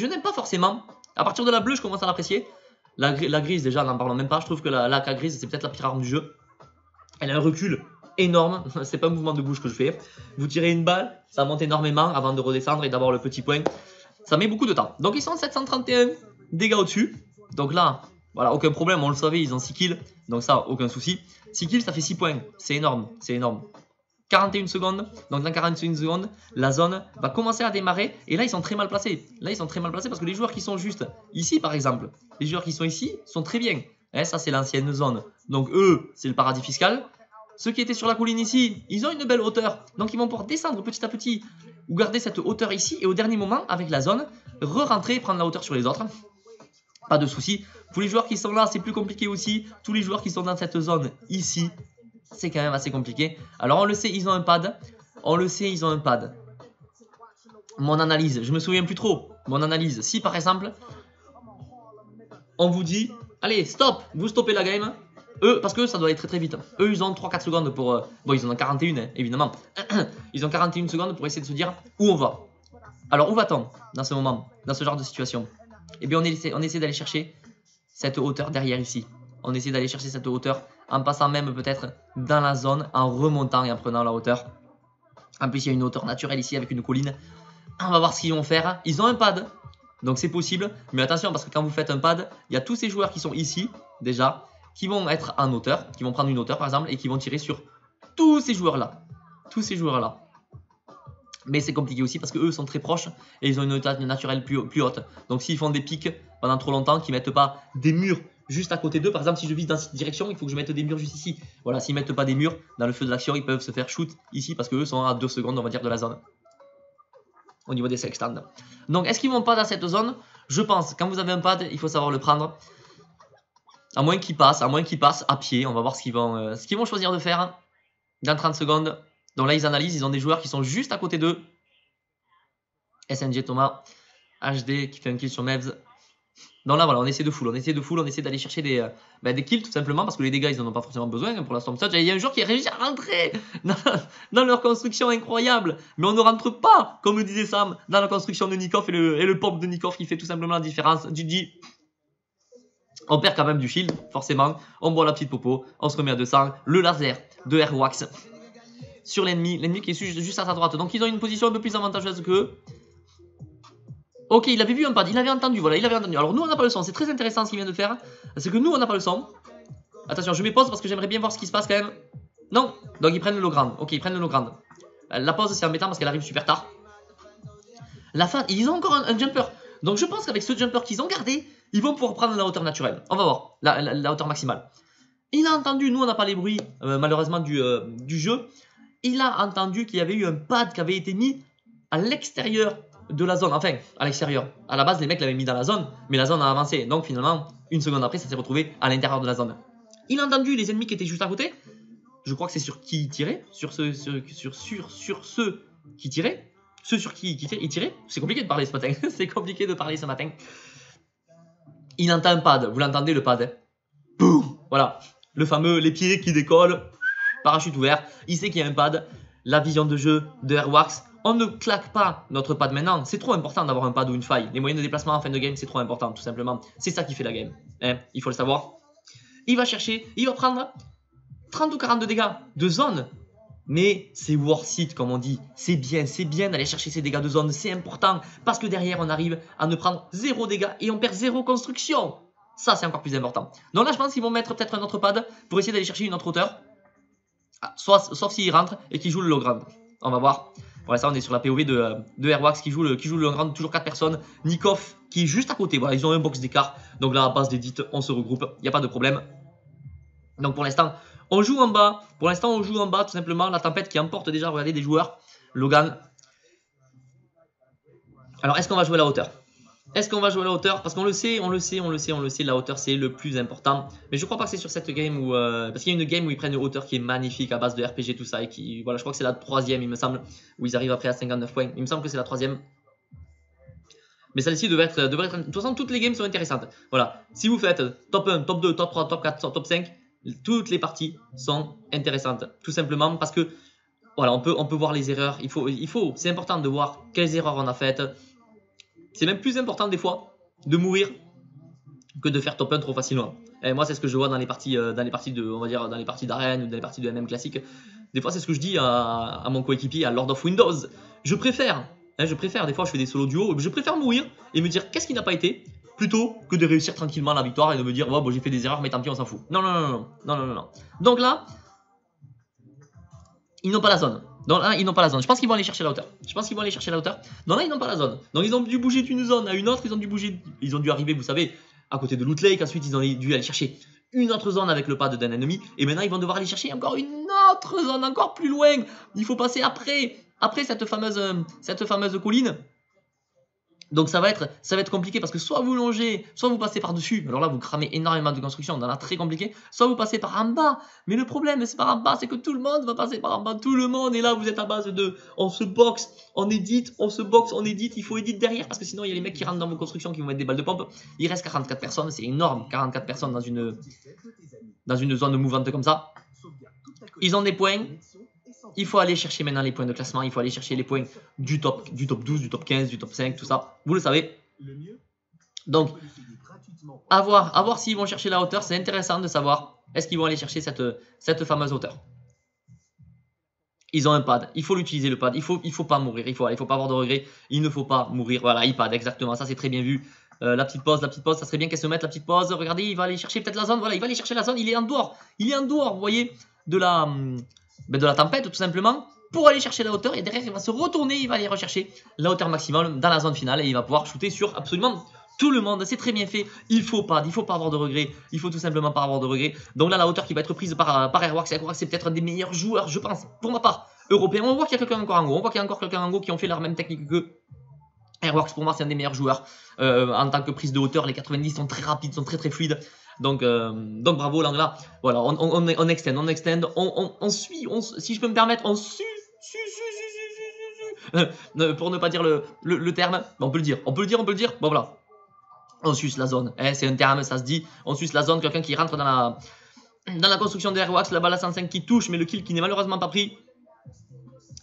n'aime pas forcément. À partir de la bleue, je commence à l'apprécier. La grise, déjà, n'en parlons même pas. Je trouve que l'AK grise, c'est peut-être la pire arme du jeu. Elle a un recul énorme. C'est pas un mouvement de bouche que je fais. Vous tirez une balle, ça monte énormément avant de redescendre et d'avoir le petit point. Ça met beaucoup de temps. Donc ils sont 731 dégâts au-dessus. Donc là, voilà, aucun problème, on le savait, ils ont 6 kills. Donc ça, aucun souci. 6 kills, ça fait 6 points. C'est énorme, c'est énorme. 41 secondes. Donc dans 41 secondes, la zone va commencer à démarrer. Et là, ils sont très mal placés. Là, ils sont très mal placés parce que les joueurs qui sont juste ici, par exemple, les joueurs qui sont ici sont très bien. Eh, ça, c'est l'ancienne zone. Donc eux, c'est le paradis fiscal. Ceux qui étaient sur la colline ici, ils ont une belle hauteur. Donc ils vont pouvoir descendre petit à petit ou garder cette hauteur ici. Et au dernier moment, avec la zone, re-rentrer et prendre la hauteur sur les autres. Pas de souci. Pour les joueurs qui sont là, c'est plus compliqué aussi. Tous les joueurs qui sont dans cette zone ici, c'est quand même assez compliqué. Alors on le sait, ils ont un pad. On le sait, ils ont un pad. Mon analyse, je me souviens plus trop. Mon analyse, si par exemple, on vous dit, allez, stop, vous stoppez la game. Eux, parce que ça doit aller très vite. Eux, ils ont 3-4 secondes pour... bon, ils en ont 41, hein, évidemment. Ils ont 41 secondes pour essayer de se dire où on va. Alors, où va-t-on dans ce moment, dans ce genre de situation? Eh bien, on essaie d'aller chercher cette hauteur derrière ici. On essaie d'aller chercher cette hauteur en passant même peut-être dans la zone, en remontant et en prenant la hauteur. En plus, il y a une hauteur naturelle ici avec une colline. On va voir ce qu'ils vont faire. Ils ont un pad, donc c'est possible. Mais attention, parce que quand vous faites un pad, il y a tous ces joueurs qui sont ici, déjà, qui vont être en hauteur, qui vont prendre une hauteur par exemple, et qui vont tirer sur tous ces joueurs-là. Tous ces joueurs-là. Mais c'est compliqué aussi parce qu'eux sont très proches et ils ont une hauteur naturelle plus haute. Donc s'ils font des pics pendant trop longtemps, qu'ils ne mettent pas des murs juste à côté d'eux, par exemple si je vise dans cette direction, il faut que je mette des murs juste ici. Voilà, s'ils ne mettent pas des murs dans le feu de l'action, ils peuvent se faire shoot ici parce qu'eux sont à 2 secondes, on va dire, de la zone. Au niveau des sextands. Donc est-ce qu'ils vont pas dans cette zone? Je pense, quand vous avez un pad, il faut savoir le prendre. À moins qu'ils passent à pied, on va voir ce qu'ils vont choisir de faire dans 30 secondes. Donc là, ils analysent, ils ont des joueurs qui sont juste à côté d'eux. SNG Thomas, HD qui fait un kill sur Mevs. Donc là, voilà, on essaie de full, on essaie d'aller chercher des kills tout simplement parce que les dégâts, ils n'en ont pas forcément besoin pour la Stormsurge. Il y a un joueur qui a réussi à rentrer dans leur construction incroyable, mais on ne rentre pas, comme le disait Sam, dans la construction de Nikov et le pop de Nikov qui fait tout simplement la différence. GG. On perd quand même du shield, forcément. On boit la petite popo, on se remet à 200. Le laser de Airwax sur l'ennemi qui est juste à sa droite. Donc ils ont une position un peu plus avantageuse qu'eux. Ok, il avait vu un pad, il avait entendu, voilà, il avait entendu. Alors nous on n'a pas le son, c'est très intéressant ce qu'il vient de faire. C'est que nous on n'a pas le son. Attention, je mets pause parce que j'aimerais bien voir ce qui se passe quand même. Non, donc ils prennent le low ground. Ok, ils prennent le low ground. La pause c'est embêtant parce qu'elle arrive super tard. ils ont encore un jumper. Donc je pense qu'avec ce jumper qu'ils ont gardé, ils vont pouvoir prendre la hauteur naturelle. On va voir, la hauteur maximale. Il a entendu, nous on n'a pas les bruits malheureusement du jeu, il a entendu qu'il y avait eu un pad qui avait été mis à l'extérieur de la zone, enfin à l'extérieur. À la base les mecs l'avaient mis dans la zone, mais la zone a avancé, donc finalement une seconde après ça s'est retrouvé à l'intérieur de la zone. Il a entendu les ennemis qui étaient juste à côté, je crois que c'est sur qui il tirait, sur ceux qui tiraient, ceux sur qui il tirait, c'est compliqué de parler ce matin, c'est compliqué de parler ce matin. Il entend un pad, vous l'entendez le pad, boum, voilà. Le fameux, les pieds qui décollent, parachute ouvert, il sait qu'il y a un pad, la vision de jeu de Airworks. On ne claque pas notre pad maintenant, c'est trop important d'avoir un pad ou une faille. Les moyens de déplacement en fin de game, c'est trop important, tout simplement. C'est ça qui fait la game, hein, il faut le savoir. Il va chercher, il va prendre 30 ou 40 de dégâts de zone. Mais c'est worth it, comme on dit. C'est bien d'aller chercher ces dégâts de zone, c'est important. Parce que derrière, on arrive à ne prendre 0 dégâts et on perd 0 construction. Ça, c'est encore plus important. Donc là, je pense qu'ils vont mettre peut-être un autre pad pour essayer d'aller chercher une autre hauteur. Sauf s'ils rentrent et qu'ils jouent le low ground. On va voir. Pour l'instant, on est sur la POV de Airworks qui joue le low ground. Toujours 4 personnes. Nikov qui est juste à côté. Voilà, ils ont un box d'écart. Donc là, à base d'édit, on se regroupe. Il n'y a pas de problème. Donc pour l'instant, on joue en bas. Pour l'instant, on joue en bas tout simplement. La tempête qui emporte déjà, regardez, des joueurs. Logan. Alors, est-ce qu'on va jouer à la hauteur ? Est-ce qu'on va jouer à la hauteur? Parce qu'on le sait, la hauteur c'est le plus important. Mais je crois pas que c'est sur cette game où... parce qu'il y a une game où ils prennent une hauteur qui est magnifique à base de RPG tout ça. Et qui, voilà, je crois que c'est la 3e il me semble. Où ils arrivent après à 59 points. Il me semble que c'est la 3e. Mais celle-ci devrait être... De toute façon, toutes les games sont intéressantes. Voilà. Si vous faites top 1, top 2, top 3, top 4, top 5, toutes les parties sont intéressantes. Tout simplement parce que... Voilà, on peut voir les erreurs. C'est important de voir quelles erreurs on a faites. C'est même plus important des fois de mourir que de faire top 1 trop facilement. Et moi, c'est ce que je vois dans les parties de, on va dire, dans les parties d'arène ou dans les parties de MM classique. Des fois, c'est ce que je dis à mon coéquipier, à Lord of Windows. Je préfère, des fois, je fais des solos duo, je préfère mourir et me dire qu'est-ce qui n'a pas été, plutôt que de réussir tranquillement la victoire et de me dire, oh, bon, j'ai fait des erreurs, mais tant pis, on s'en fout. Non. Donc là, ils n'ont pas la zone. Donc là, ils n'ont pas la zone. Je pense qu'ils vont aller chercher la hauteur. Donc là, ils n'ont pas la zone. Donc ils ont dû bouger d'une zone à une autre. Ils ont dû arriver, vous savez, à côté de Loot Lake. Ensuite, ils ont dû aller chercher une autre zone avec le pad d'un ennemi. Et maintenant, ils vont devoir aller chercher encore une autre zone, encore plus loin. Il faut passer après cette fameuse colline. Donc ça va être compliqué parce que soit vous longez, soit vous passez par-dessus. Alors là, vous cramez énormément de construction, on en a très compliqué. Soit vous passez par en bas. Mais le problème, c'est par en bas, c'est que tout le monde va passer par en bas. Tout le monde est là, vous êtes à base de... On se boxe, on édite, il faut éditer derrière. Parce que sinon, il y a les mecs qui rentrent dans vos constructions qui vont mettre des balles de pompe. Il reste 44 personnes, c'est énorme. 44 personnes dans une zone mouvante comme ça. Ils ont des points. Il faut aller chercher maintenant les points de classement, il faut aller chercher les points du top 12, du top 15, du top 5, tout ça. Vous le savez. Donc, à voir s'ils vont chercher la hauteur. C'est intéressant de savoir est-ce qu'ils vont aller chercher cette fameuse hauteur. Ils ont un pad, il faut l'utiliser le pad, il faut pas mourir, il faut pas avoir de regrets, il ne faut pas mourir. Voilà, il pad, exactement, ça c'est très bien vu. La petite pause, ça serait bien qu'elle se mette la petite pause. Regardez, il va aller chercher peut-être la zone, voilà, il va aller chercher la zone, il est en dehors, vous voyez, de la tempête tout simplement, pour aller chercher la hauteur, et derrière il va se retourner, il va aller rechercher la hauteur maximale dans la zone finale et il va pouvoir shooter sur absolument tout le monde. C'est très bien fait, il faut pas avoir de regrets, il faut tout simplement pas avoir de regrets. Donc là la hauteur qui va être prise par Airworks, c'est peut-être un des meilleurs joueurs, je pense, pour ma part, européen. On voit qu'il y a quelqu'un encore en haut, qui ont fait la même technique que Airworks. Pour moi c'est un des meilleurs joueurs en tant que prise de hauteur. Les 90 sont très rapides, sont très fluides. Donc bravo l'Angla. Voilà, on extend, on suit, si je peux me permettre, on suit. Pour ne pas dire le terme, on peut le dire. Bon voilà, on suce la zone. C'est un terme, ça se dit. On suce la zone. Quelqu'un qui rentre dans la construction de Airworks, la balle à 105 qui touche, mais le kill qui n'est malheureusement pas pris.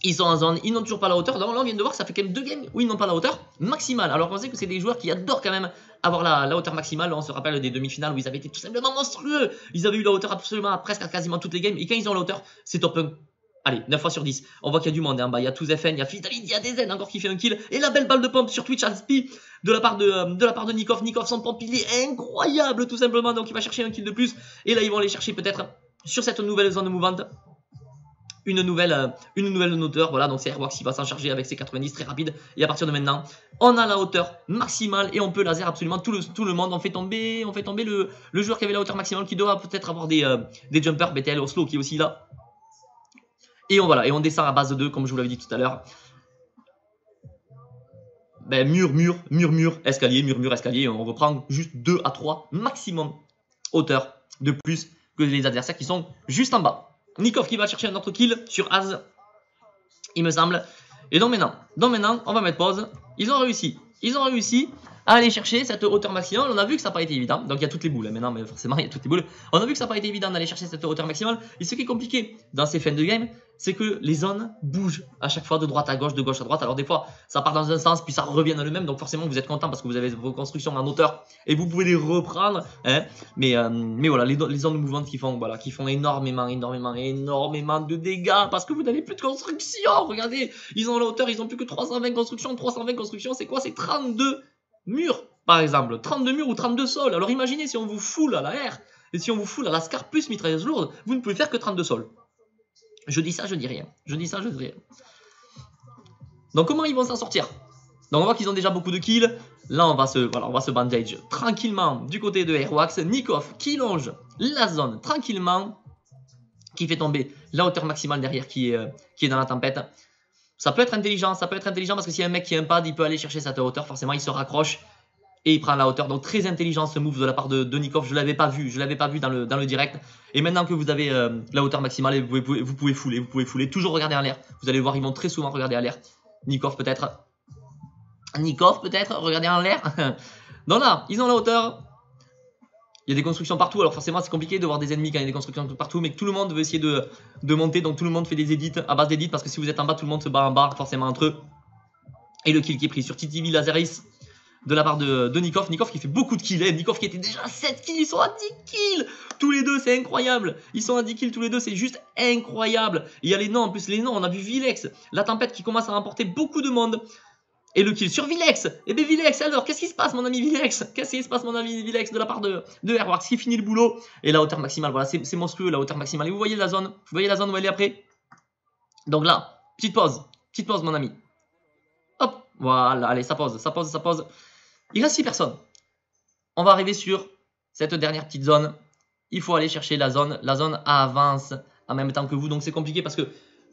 Ils sont en zone, ils n'ont toujours pas la hauteur. Donc là on vient de voir, ça fait quand même 2 games où ils n'ont pas la hauteur maximale. Alors on sait que c'est des joueurs qui adorent quand même avoir la hauteur maximale. On se rappelle des demi-finales où ils avaient été tout simplement monstrueux. Ils avaient eu la hauteur absolument presque à quasiment toutes les games. Et quand ils ont la hauteur, c'est top 1. Allez, 9 fois sur 10. On voit qu'il y a du monde en bas. Il y a tous FN, il y a Fitavid, il y a des Zen encore qui fait un kill. Et la belle balle de pompe sur Twitch Alspi de la part de Nikov. Nikov, son pompe, il est incroyable tout simplement. Donc il va chercher un kill de plus. Et là ils vont aller chercher peut-être sur cette nouvelle zone mouvante une nouvelle hauteur. Voilà, donc c'est Airwax qui va s'en charger avec ses 90 très rapide. Et à partir de maintenant, on a la hauteur maximale et on peut laser absolument tout le monde. On fait tomber le joueur qui avait la hauteur maximale, qui doit peut-être avoir des jumpers. BTL Oslo qui est aussi là. Et on descend à base de 2, comme je vous l'avais dit tout à l'heure. Ben, mur, escalier. On reprend juste 2 à 3 maximum hauteur de plus que les adversaires qui sont juste en bas. Nikov qui va chercher un autre kill sur Az, il me semble. Et donc maintenant, on va mettre pause. Ils ont réussi à aller chercher cette hauteur maximale. On a vu que ça n'a pas été évident. Donc il y a toutes les boules. Maintenant, mais forcément, il y a toutes les boules. On a vu que ça n'a pas été évident d'aller chercher cette hauteur maximale. Et ce qui est compliqué dans ces fins de game, c'est que les zones bougent à chaque fois de droite à gauche, de gauche à droite. Alors des fois, ça part dans un sens, puis ça revient dans le même. Donc forcément, vous êtes content parce que vous avez vos constructions en hauteur et vous pouvez les reprendre. Hein. Mais voilà, les zones mouvantes qui font énormément de dégâts parce que vous n'avez plus de construction. Regardez, ils ont la hauteur, ils ont plus que 320 constructions. 320 constructions, c'est quoi? C'est 32 murs, par exemple. 32 murs ou 32 sols. Alors imaginez si on vous foule à la R et si on vous foule à la Scar plus mitrailleuse lourde, vous ne pouvez faire que 32 sols. Je dis ça, je dis rien. Donc comment ils vont s'en sortir? Donc on voit qu'ils ont déjà beaucoup de kills. Là on va se bandage tranquillement du côté de Airwax. Nikov qui longe la zone tranquillement, qui fait tomber la hauteur maximale derrière qui est dans la tempête. Ça peut être intelligent parce que s'il y a un mec qui a un pad, il peut aller chercher cette hauteur. Forcément il se raccroche et il prend la hauteur. Donc très intelligent ce move de la part de Nikov. Je l'avais pas vu dans le direct. Et maintenant que vous avez la hauteur maximale, vous pouvez fouler. Toujours regarder en l'air. Vous allez voir, ils vont très souvent regarder en l'air. Nikov peut-être, regardez en l'air. Donc là, ils ont la hauteur. Il y a des constructions partout. Alors forcément, c'est compliqué de voir des ennemis quand il y a des constructions partout. Mais tout le monde veut essayer de monter. Donc tout le monde fait des edits à base d'edits. Parce que si vous êtes en bas, tout le monde se bat en bas forcément entre eux. Et le kill qui est pris sur TTV Lazaris de la part de Nikov. Nikov qui fait beaucoup de kills. Nikov qui était déjà à 7 kills. Ils sont à 10 kills. Tous les deux, c'est incroyable. Ils sont à 10 kills tous les deux. C'est juste incroyable. Et il y a les noms. En plus, les noms, on a vu Vilex. La tempête qui commence à remporter beaucoup de monde. Et le kill sur Vilex. Et bien Vilex, alors, qu'est-ce qui se passe, mon ami Vilex? De la part de Airwax qui finit le boulot. Et la hauteur maximale, voilà, c'est monstrueux, la hauteur maximale. Et vous voyez la zone où elle est après. Donc là, petite pause, mon ami. Hop, voilà, allez, ça pose. Il reste 6 personnes. On va arriver sur cette dernière petite zone. Il faut aller chercher la zone. La zone avance en même temps que vous. Donc c'est compliqué parce que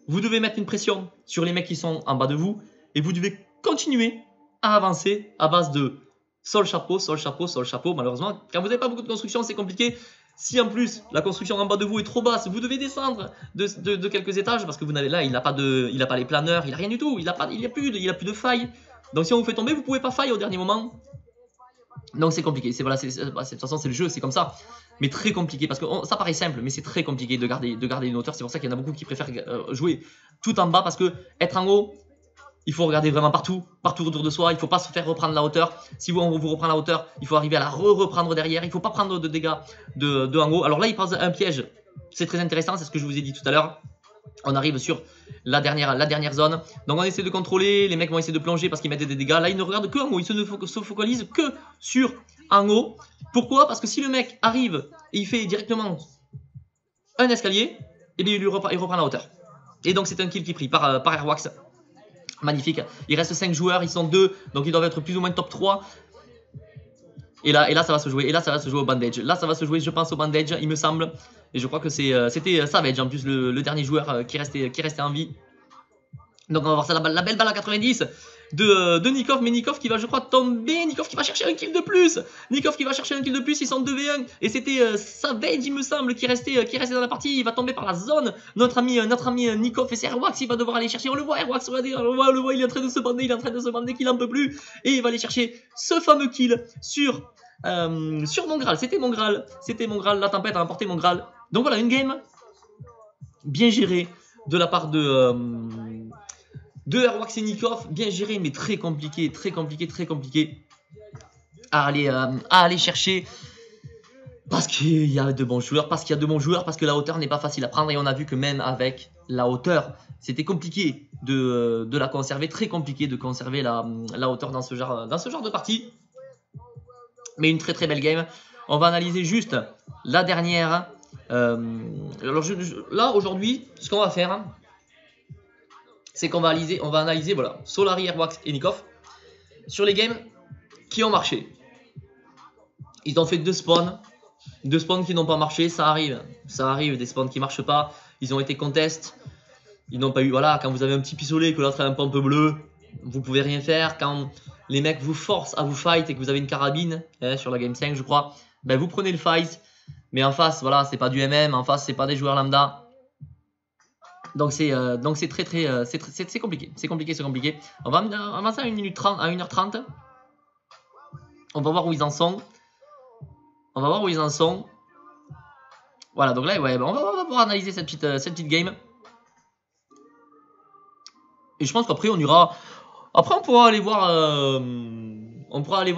vous devez mettre une pression sur les mecs qui sont en bas de vous. Et vous devez continuer à avancer à base de sol chapeau. Malheureusement, quand vous n'avez pas beaucoup de construction, c'est compliqué. Si en plus la construction en bas de vous est trop basse, vous devez descendre de quelques étages parce que vous n'avez là, il n'a pas les planeurs, il n'a rien du tout, il n'a plus de faille. Donc si on vous fait tomber, vous ne pouvez pas faille au dernier moment. Donc c'est compliqué. De toute façon, c'est le jeu, c'est comme ça. Mais très compliqué parce que ça paraît simple, mais c'est très compliqué de garder une hauteur. C'est pour ça qu'il y en a beaucoup qui préfèrent jouer tout en bas parce que être en haut, il faut regarder vraiment partout autour de soi. Il ne faut pas se faire reprendre la hauteur. Si on vous reprend la hauteur, il faut arriver à la reprendre derrière. Il ne faut pas prendre de dégâts de en haut. Alors là, il passe un piège. C'est très intéressant, c'est ce que je vous ai dit tout à l'heure. On arrive sur la dernière zone. Donc on essaie de contrôler. Les mecs vont essayer de plonger parce qu'ils mettent des dégâts. Là, ils ne regardent que en haut. Ils se focalisent que sur en haut. Pourquoi? Parce que si le mec arrive et il fait directement un escalier, et bien il reprend la hauteur. Et donc c'est un kill qui est pris par Airwax. Magnifique. Il reste 5 joueurs, ils sont 2, donc ils doivent être plus ou moins top 3. Et là ça va se jouer. Au bandage. Là ça va se jouer, je pense, au bandage, il me semble. Et je crois que c'était Savage en plus, le dernier joueur qui restait en vie. Donc on va voir ça, la belle balle à 90 de Nikov, mais Nikov qui va, je crois, tomber. Nikov qui va chercher un kill de plus. Ils sont 2v1. Et c'était Savage, il me semble, qui restait dans la partie. Il va tomber par la zone. Notre ami Nikov, et c'est Airwax, il va devoir aller chercher. On le voit, Airwax, regardez, on le voit, il est en train de se bander, qu'il en peut plus. Et il va aller chercher ce fameux kill sur mon Graal. C'était mon Graal. La tempête a emporté mon Graal. Donc voilà, une game bien gérée de la part de Airwax et Nikov, bien géré, mais très compliqué à aller chercher parce qu'il y a de bons joueurs, parce que la hauteur n'est pas facile à prendre et on a vu que même avec la hauteur, c'était compliqué de la conserver, très compliqué de conserver la hauteur dans ce genre de partie. Mais une très belle game. On va analyser juste la dernière. Alors là aujourd'hui, ce qu'on va faire, c'est qu'on va analyser voilà, Solari, Airwax et Nikov sur les games qui ont marché. Ils ont fait 2 spawns qui n'ont pas marché, ça arrive des spawns qui marchent pas, ils ont été contest, ils n'ont pas eu, voilà, quand vous avez un petit pistolet que l'autre a un pompe bleu, vous pouvez rien faire. Quand les mecs vous forcent à vous fight et que vous avez une carabine, sur la game 5 je crois, ben vous prenez le fight, mais en face, voilà, c'est pas du MM, en face c'est pas des joueurs lambda. Donc c'est c'est compliqué, c'est compliqué. On va avancer à 1 minute 30, à 1h30. On va voir où ils en sont. Voilà, donc là, ouais, on va pouvoir analyser cette petite game. Et je pense qu'après, on ira... Après, on pourra aller voir...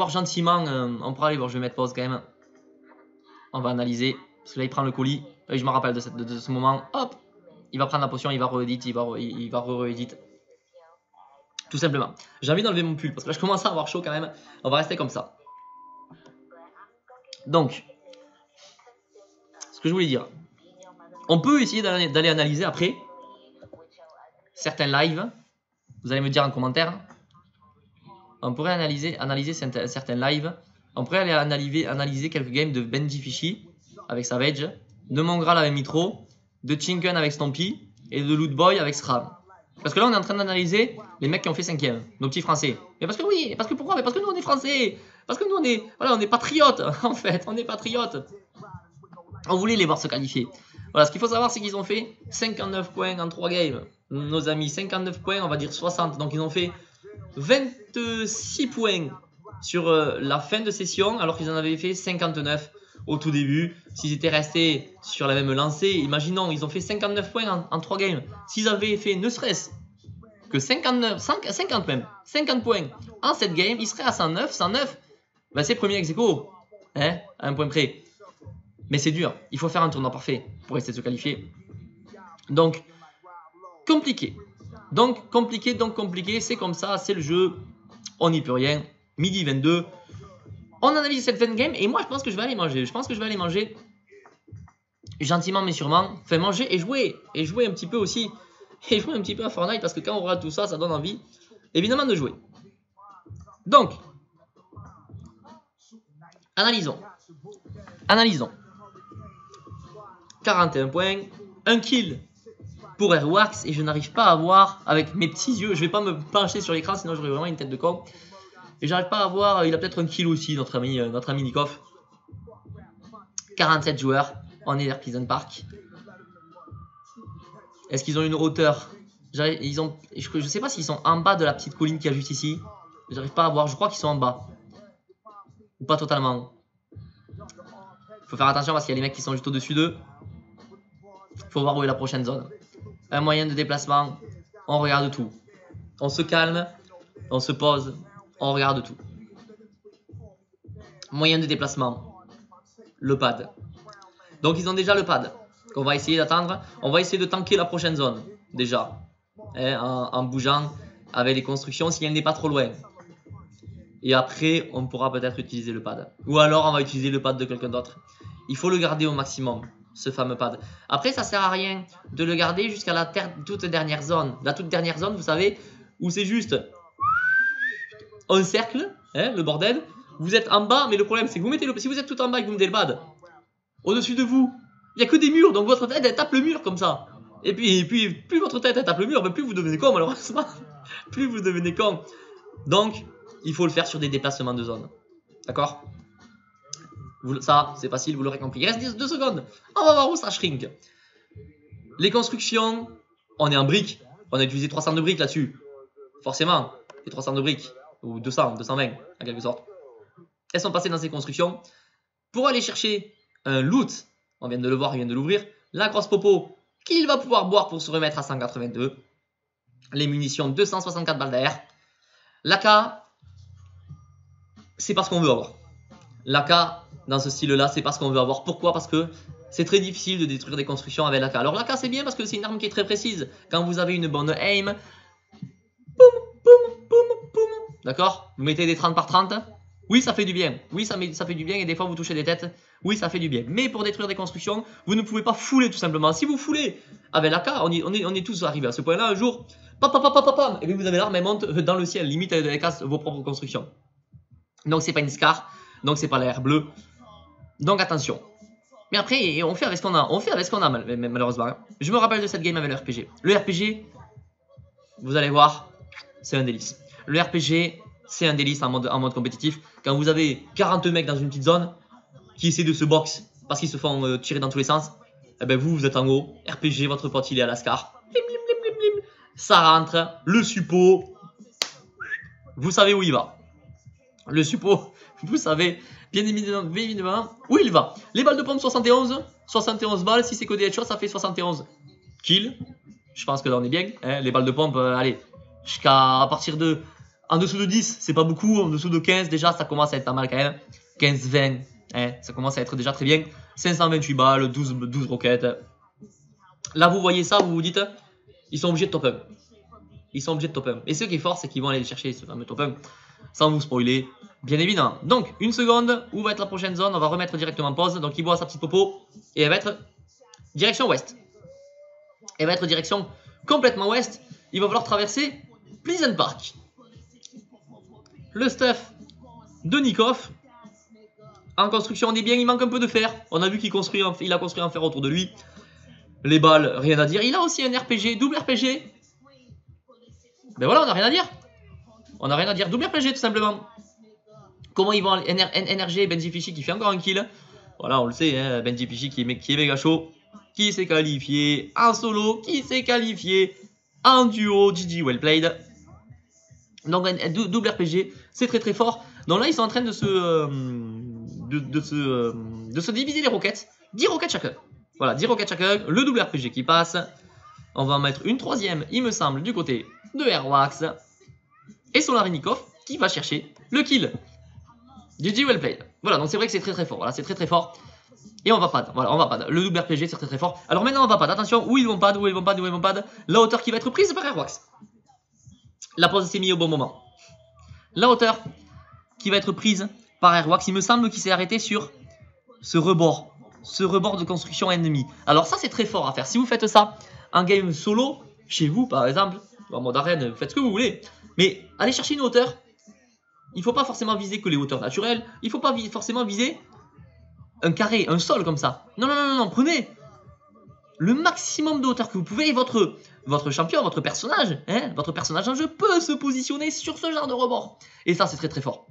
gentiment... on pourra aller voir... Je vais mettre pause quand même. On va analyser. Parce que là, il prend le colis. Et je me rappelle de ce moment. Hop, il va prendre la potion, il va re-edit, il va re-edit. Tout simplement. J'ai envie d'enlever mon pull parce que là, je commence à avoir chaud quand même. On va rester comme ça. Donc, ce que je voulais dire, on peut essayer d'aller analyser après certains lives. Vous allez me dire en commentaire. On pourrait analyser certains lives. On pourrait aller analyser quelques games de Benji Fishy avec Savage, de Mongral avec Mitro, de Chinken avec Stompy et de Lootboy avec Scram. Parce que là, on est en train d'analyser les mecs qui ont fait 5ème, nos petits français. Mais parce que oui, parce que pourquoi? Mais parce que nous, on est français. Parce que nous, on est patriotes, en fait. On est patriotes. On voulait les voir se qualifier. Voilà, ce qu'il faut savoir, c'est qu'ils ont fait 59 points en 3 games. Nos amis, 59 points, on va dire 60. Donc, ils ont fait 26 points sur la fin de session, alors qu'ils en avaient fait 59 au tout début. S'ils étaient restés sur la même lancée, imaginons, ils ont fait 59 points en 3 games. S'ils avaient fait ne serait-ce que 50 même, 50 points en 7 games, ils seraient à 109. Ben, c'est premier ex-aequo, hein, à un point près. Mais c'est dur, il faut faire un tournoi parfait pour essayer de se qualifier. Donc, compliqué. Donc compliqué, c'est comme ça, c'est le jeu. On n'y peut rien. Midi 22. On analyse cette fin de game et moi je pense que je vais aller manger. Gentiment mais sûrement. Enfin manger et jouer. Et jouer un petit peu aussi. Et jouer un petit peu à Fortnite parce que quand on regarde tout ça, ça donne envie évidemment de jouer. Donc, analysons. 41 points. 1 kill pour Airwax et je n'arrive pas à voir avec mes petits yeux. Je vais pas me pencher sur l'écran sinon j'aurais vraiment une tête de con. Et j'arrive pas à voir, il a peut-être un kill aussi, notre ami Nikov. 47 joueurs, on est vers Pleasant Park. Est-ce qu'ils ont une hauteur? Je sais pas s'ils sont en bas de la petite colline qu'il y a juste ici. J'arrive pas à voir, je crois qu'ils sont en bas. Ou pas totalement. Faut faire attention parce qu'il y a les mecs qui sont juste au-dessus d'eux. Faut voir où est la prochaine zone. Un moyen de déplacement, on regarde tout. On se calme, on se pose. On regarde tout. Moyen de déplacement. Le pad. Donc ils ont déjà le pad. Qu'on va essayer d'attendre. On va essayer de tanker la prochaine zone. Déjà. En bougeant avec les constructions si elle n'est pas trop loin. Et après on pourra peut-être utiliser le pad. Ou alors on va utiliser le pad de quelqu'un d'autre. Il faut le garder au maximum. Ce fameux pad. Après ça sert à rien de le garder jusqu'à la toute dernière zone. La toute dernière zone vous savez. Où c'est juste... un cercle, hein, le bordel, vous êtes en bas, mais le problème c'est que vous mettez si vous êtes tout en bas et que vous mettez le pad, au-dessus de vous, il n'y a que des murs, donc votre tête elle tape le mur comme ça. Et puis plus votre tête elle tape le mur, plus vous devenez con malheureusement. Plus vous devenez con. Donc, il faut le faire sur des déplacements de zone. D'accord? Ça, c'est facile, vous l'aurez compris. Il reste 2 secondes. On va voir où ça shrink. Les constructions, on est en briques. On a utilisé 300 de briques là-dessus. Forcément, les 300 de briques. Ou 220 en quelque sorte. Elles sont passées dans ces constructions pour aller chercher un loot. On vient de le voir, il vient de l'ouvrir. La grosse popo qu'il va pouvoir boire pour se remettre à 182. Les munitions 264 balles d'air. L'AK, c'est pas ce qu'on veut avoir. L'AK, dans ce style-là, c'est pas ce qu'on veut avoir. Pourquoi? Parce que c'est très difficile de détruire des constructions avec l'AK. Alors l'AK, c'est bien parce que c'est une arme qui est très précise. Quand vous avez une bonne aim, d'accord? Vous mettez des 30 par 30. Oui, ça fait du bien. Oui, ça fait du bien et des fois vous touchez des têtes. Oui, ça fait du bien. Mais pour détruire des constructions, vous ne pouvez pas fouler tout simplement. Si vous foulez avec l'AK, on est tous arrivés à ce point-là un jour. Pam, pam, pam, pam, pam, pam. Et puis vous avez l'arme, elle monte dans le ciel, limite elle casse vos propres constructions. Donc c'est pas une Scar, donc c'est pas l'air bleu. Donc attention. Mais après, on fait avec ce qu'on a. On fait avec ce qu'on a, malheureusement. Je me rappelle de cette game avec le RPG. Le RPG, vous allez voir, c'est un délice. Le RPG, c'est un délice en mode compétitif. Quand vous avez 40 mecs dans une petite zone qui essaient de se box parce qu'ils se font tirer dans tous les sens, eh ben vous êtes en haut. RPG, votre pote, il est à la Scar. Blim, blim, blim, blim, blim. Ça rentre. Le suppo, vous savez où il va. Le suppo, vous savez bien évidemment où il va. Les balles de pompe 71 balles. Si c'est que des headshots, ça fait 71 kills. Je pense que là on est bien. Hein, les balles de pompe, allez, jusqu'à partir de... En dessous de 10, c'est pas beaucoup. En dessous de 15, déjà, ça commence à être pas mal quand même. 15-20, hein, ça commence à être déjà très bien. 528 balles, 12 roquettes. Là, vous voyez ça, vous vous dites, ils sont obligés de top 1. Ils sont obligés de top 1. Et ce qui est fort, c'est qu'ils vont aller chercher ce fameux top 1. Sans vous spoiler, bien évidemment. Donc, une seconde, où va être la prochaine zone? On va remettre directement pause. Donc, il boit sa petite popo. Et elle va être direction ouest. Elle va être direction complètement ouest. Il va falloir traverser Pleasant Park. Le stuff de Nikov. En construction, on est bien. Il manque un peu de fer. On a vu qu'il a construit en fer autour de lui. Les balles, rien à dire. Il a aussi un RPG, double RPG. Ben voilà, on n'a rien à dire. On n'a rien à dire. Double RPG, tout simplement. Comment ils vont... NRG, Benji Fishy qui fait encore un kill. Voilà, on le sait, hein, Benji Fishy qui est méga chaud. Qui s'est qualifié en solo. Qui s'est qualifié en duo. GG, well played. Donc, un double RPG, c'est très très fort. Donc là, ils sont en train de se diviser les roquettes. 10 roquettes chacun. Voilà, 10 roquettes chacun. Le double RPG qui passe. On va en mettre une troisième, il me semble, du côté de Airwax. Et Solarinikov qui va chercher le kill. GG well played. Voilà, donc c'est vrai que c'est très très fort. Voilà, c'est très très fort. Et on va pad. Voilà, on va pad. Le double RPG, c'est très très fort. Alors maintenant, on va pad. Attention, où ils vont pad, où ils vont pad, où ils vont pad. La hauteur qui va être prise par Airwax. La pause s'est mise au bon moment. La hauteur qui va être prise par Airwax, il me semble qu'il s'est arrêté sur ce rebord de construction ennemie. Alors ça, c'est très fort à faire. Si vous faites ça en game solo, chez vous par exemple, en mode arène, vous faites ce que vous voulez. Mais allez chercher une hauteur. Il ne faut pas forcément viser que les hauteurs naturelles. Il ne faut pas forcément viser un carré, un sol comme ça. Non, non, non, non, non. Prenez le maximum de hauteur que vous pouvez. Et votre champion, votre personnage en jeu peut se positionner sur ce genre de rebord. Et ça, c'est très très fort.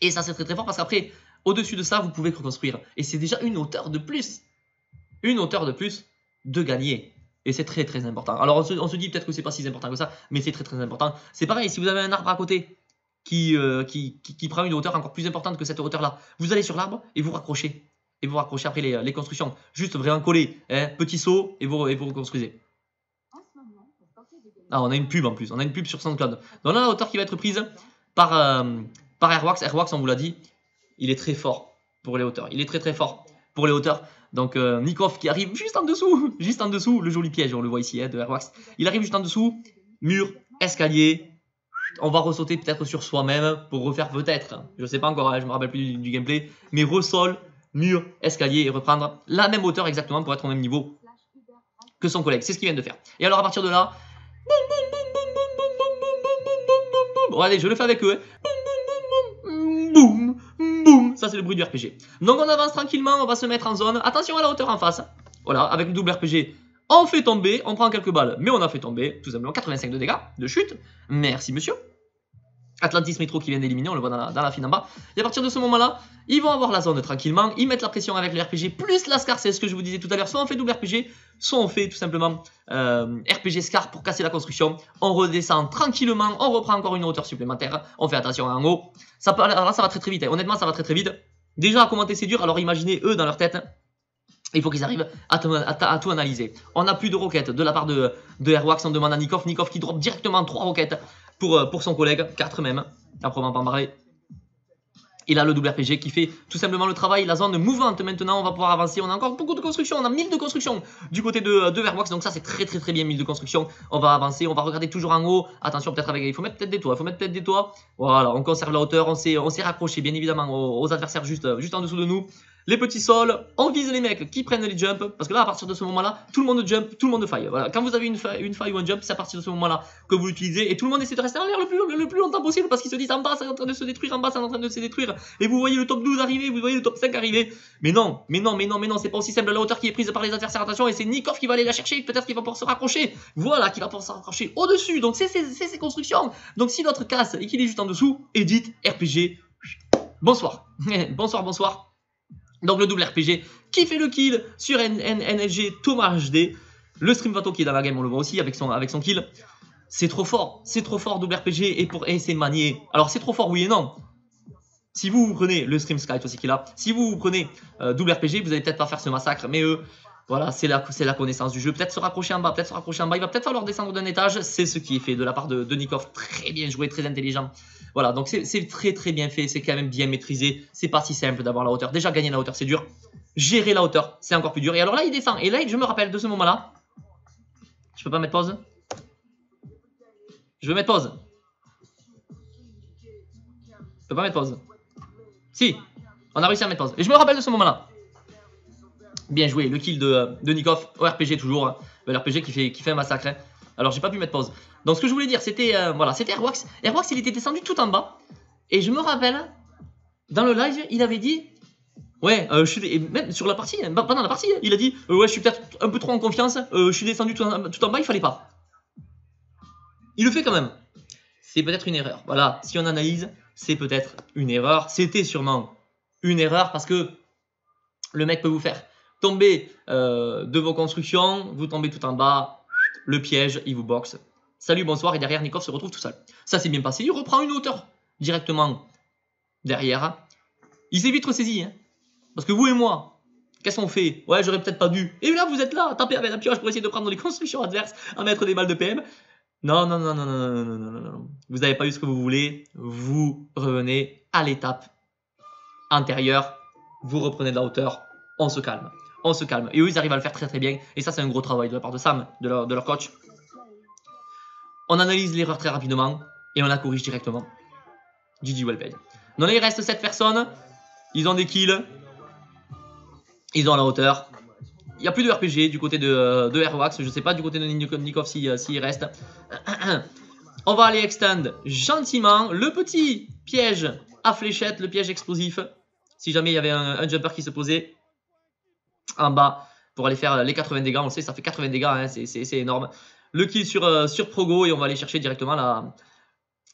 Et ça, c'est très très fort parce qu'après, au-dessus de ça, vous pouvez reconstruire. Et c'est déjà une hauteur de plus. Une hauteur de plus de gagner. Et c'est très très important. Alors on se dit peut-être que c'est pas si important que ça, mais c'est très très important. C'est pareil, si vous avez un arbre à côté qui prend une hauteur encore plus importante que cette hauteur-là, vous allez sur l'arbre et vous raccrochez. Et vous raccrochez après les constructions. Juste vraiment coller, hein, petit saut et vous reconstruisez. Ah, on a une pub en plus, on a une pub sur SoundCloud. Donc là, la hauteur qui va être prise par Airwax. Airwax, on vous l'a dit, il est très fort pour les hauteurs. Il est très très fort pour les hauteurs. Donc Nikov qui arrive juste en dessous, le joli piège, on le voit ici, hein, de Airwax. Il arrive juste en dessous, mur, escalier. On va ressauter peut-être sur soi-même pour refaire peut-être, je sais pas encore, hein, je me rappelle plus du gameplay, mais ressol, mur, escalier et reprendre la même hauteur exactement pour être au même niveau que son collègue. C'est ce qu'il vient de faire. Et alors à partir de là, bon, allez, je le fais avec eux. Boum, boum. Ça, c'est le bruit du RPG. Donc, on avance tranquillement. On va se mettre en zone. Attention à la hauteur en face. Voilà, avec le double RPG, on fait tomber. On prend quelques balles, mais on a fait tomber. Tout simplement, 85 de dégâts de chute. Merci, monsieur. Atlantis Metro qui vient d'éliminer, on le voit dans la fine en bas. Et à partir de ce moment-là, ils vont avoir la zone tranquillement. Ils mettent la pression avec le RPG plus la Scar. C'est ce que je vous disais tout à l'heure. Soit on fait double RPG, soit on fait tout simplement RPG Scar pour casser la construction. On redescend tranquillement. On reprend encore une hauteur supplémentaire. On fait attention en haut. Alors là, ça va très très vite. Honnêtement, ça va très très vite. Déjà, à commenter, c'est dur. Alors imaginez eux dans leur tête. Il faut qu'ils arrivent à tout analyser. On n'a plus de roquettes de la part de Airwax. On demande à Nikov. Nikov qui drop directement 3 roquettes pour son collègue. 4 même. Après, on va pas en parler. Il a le double RPG qui fait tout simplement le travail. La zone mouvante maintenant. On va pouvoir avancer. On a encore beaucoup de construction. On a 1000 de construction du côté de Airwax. Donc ça, c'est très très très bien. 1000 de construction. On va avancer. On va regarder toujours en haut. Attention, peut-être avec... Il faut mettre peut-être des toits. Voilà, on conserve la hauteur. On s'est raccroché bien évidemment aux adversaires juste en dessous de nous. les petits sols, on vise les mecs qui prennent les jumps, parce que là, à partir de ce moment-là, tout le monde jump, tout le monde faille. Voilà. Quand vous avez une faille ou un jump, c'est à partir de ce moment-là que vous l'utilisez, et tout le monde essaie de rester en l'air le plus longtemps possible, parce qu'ils se disent en bas, c'est en train de se détruire, en bas, c'est en train de se détruire, et vous voyez le top 12 arriver, vous voyez le top 5 arriver. Mais non, c'est pas aussi simple. La hauteur qui est prise par les adversaires, attention, et c'est Nikov qui va aller la chercher, peut-être qu'il va pouvoir se raccrocher. Voilà, qui va pouvoir se raccrocher au-dessus. Donc c'est ces constructions. Donc si notre casse et qu'il est juste en dessous, edit, RPG, bonsoir. bonsoir. Donc le double RPG qui fait le kill sur NLG Thomas HD. Le Streamvato qui est dans la game, on le voit aussi avec son kill. C'est trop fort double RPG et c'est manié. Alors c'est trop fort oui et non. Si vous prenez le Stream Skype aussi qui est là, si vous prenez double RPG, vous allez peut-être pas faire ce massacre, mais eux, voilà, c'est la connaissance du jeu. Peut-être se raccrocher en bas, il va peut-être falloir descendre d'un étage. C'est ce qui est fait de la part de Nikov. Très bien joué, très intelligent. Voilà, donc c'est très bien fait, c'est quand même bien maîtrisé. C'est pas si simple d'avoir la hauteur. Déjà, gagner la hauteur, c'est dur. Gérer la hauteur, c'est encore plus dur. Et alors là, il descend. Et là, je me rappelle de ce moment-là. Je peux pas mettre pause? Je veux mettre pause. Je peux pas mettre pause. Si, on a réussi à mettre pause. Et je me rappelle de ce moment-là. Bien joué, le kill de Nikov au RPG toujours. Hein. Le RPG qui fait un massacre. Hein. Alors j'ai pas pu mettre pause. Donc ce que je voulais dire, c'était voilà, c'était Airwax. Airwax, il était descendu tout en bas. Et je me rappelle, dans le live, il avait dit, ouais, même sur la partie, pendant la partie, il a dit, ouais, je suis peut-être un peu trop en confiance. Je suis descendu tout en bas, il fallait pas. Il le fait quand même. C'est peut-être une erreur. Voilà, si on analyse, c'est peut-être une erreur. C'était sûrement une erreur parce que le mec peut vous faire tomber de vos constructions, vous tombez tout en bas, le piège, il vous boxe. Salut, bonsoir, et derrière, Nikov se retrouve tout seul. Ça s'est bien passé, il reprend une hauteur directement derrière. Il s'est vite ressaisi, hein. Parce que vous et moi, qu'est-ce qu'on fait? Ouais, j'aurais peut-être pas dû. Et là, vous êtes là, tapez avec la pioche pour essayer de prendre les constructions adverses, à mettre des balles de PM. Non. Vous n'avez pas eu ce que vous voulez. Vous revenez à l'étape antérieure. Vous reprenez de la hauteur. On se calme. Et eux, ils arrivent à le faire très bien. Et ça, c'est un gros travail de la part de Sam, de leur coach. On analyse l'erreur très rapidement. Et on la corrige directement. GG well played. Donc là, il reste 7 personnes. Ils ont des kills. Ils ont la hauteur. Il n'y a plus de RPG du côté de Airwax. Je ne sais pas du côté de Nikov s'il reste. On va aller extend gentiment le petit piège à fléchette, le piège explosif. Si jamais il y avait un jumper qui se posait en bas pour aller faire les 80 dégâts. On le sait, ça fait 80 dégâts, hein, c'est énorme. Le kill sur Progo et on va aller chercher directement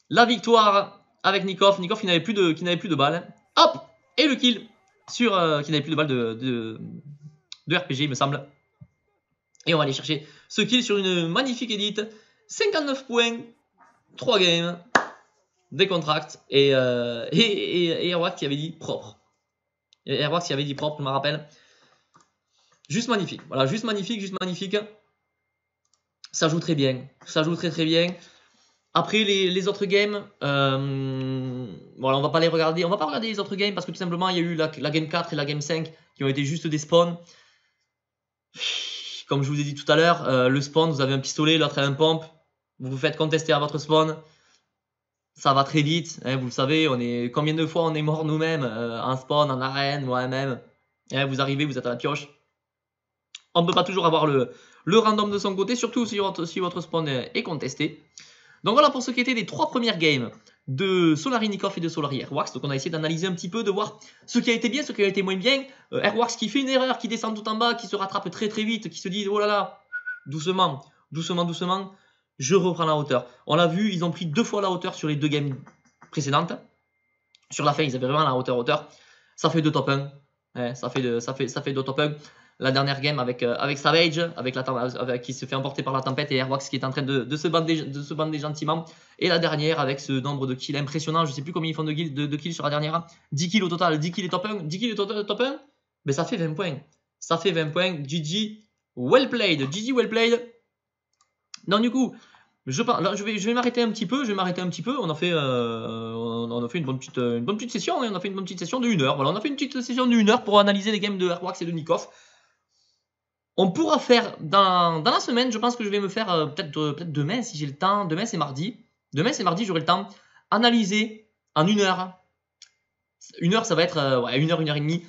la victoire avec Nikov. Nikov qui n'avait plus de balles. Hop! Et le kill sur qui n'avait plus de balles de RPG, il me semble. Et on va aller chercher ce kill sur une magnifique edit. 59 points, 3 games, des contracts. Et Airwax qui avait dit propre. Airwax qui avait dit propre, je me rappelle. Juste magnifique. Voilà, juste magnifique. Ça joue très bien. Ça joue très bien. Après les autres games, voilà, on va pas les regarder. On va pas regarder les autres games parce que tout simplement il y a eu la game 4 et la game 5 qui ont été juste des spawns. Comme je vous ai dit tout à l'heure, le spawn, vous avez un pistolet, l'autre a un pompe. Vous vous faites contester à votre spawn. Ça va très vite, hein, vous le savez. Combien de fois on est mort nous-mêmes en spawn, en arène, moi-même. Hein, vous arrivez, vous êtes à la pioche. On ne peut pas toujours avoir le random de son côté, surtout si votre spawn est contesté. Donc voilà pour ce qui était des 3 premières games de Solary Nikov et de Solary Airwax. Donc on a essayé d'analyser un petit peu, de voir ce qui a été bien, ce qui a été moins bien. Airwax qui fait une erreur, qui descend tout en bas, qui se rattrape très vite, qui se dit oh là là, doucement, je reprends la hauteur. On l'a vu, ils ont pris 2 fois la hauteur sur les 2 games précédentes. Sur la fin, ils avaient vraiment la hauteur. Ça fait 2 top 1. Ouais, ça fait 2 top 1. La dernière game avec Savage, qui se fait emporter par la tempête, et Airwax qui est en train de se bander gentiment. Et la dernière avec ce nombre de kills impressionnant. Je ne sais plus combien ils font de kills sur la dernière. 10 kills au total, 10 kills et top 1. 10 kills et top 1. Mais ça fait 20 points. GG well played. Donc du coup, je vais m'arrêter un petit peu. On a fait une bonne petite session. On a fait une bonne petite session de 1 heure. Voilà, on a fait une petite session de 1 heure pour analyser les games de Airwax et de Nikov. On pourra faire dans la semaine, je pense que je vais me faire peut-être demain si j'ai le temps. Demain c'est mardi. J'aurai le temps. Analyser en 1 heure. 1 heure ça va être 1 heure, 1 heure et demie.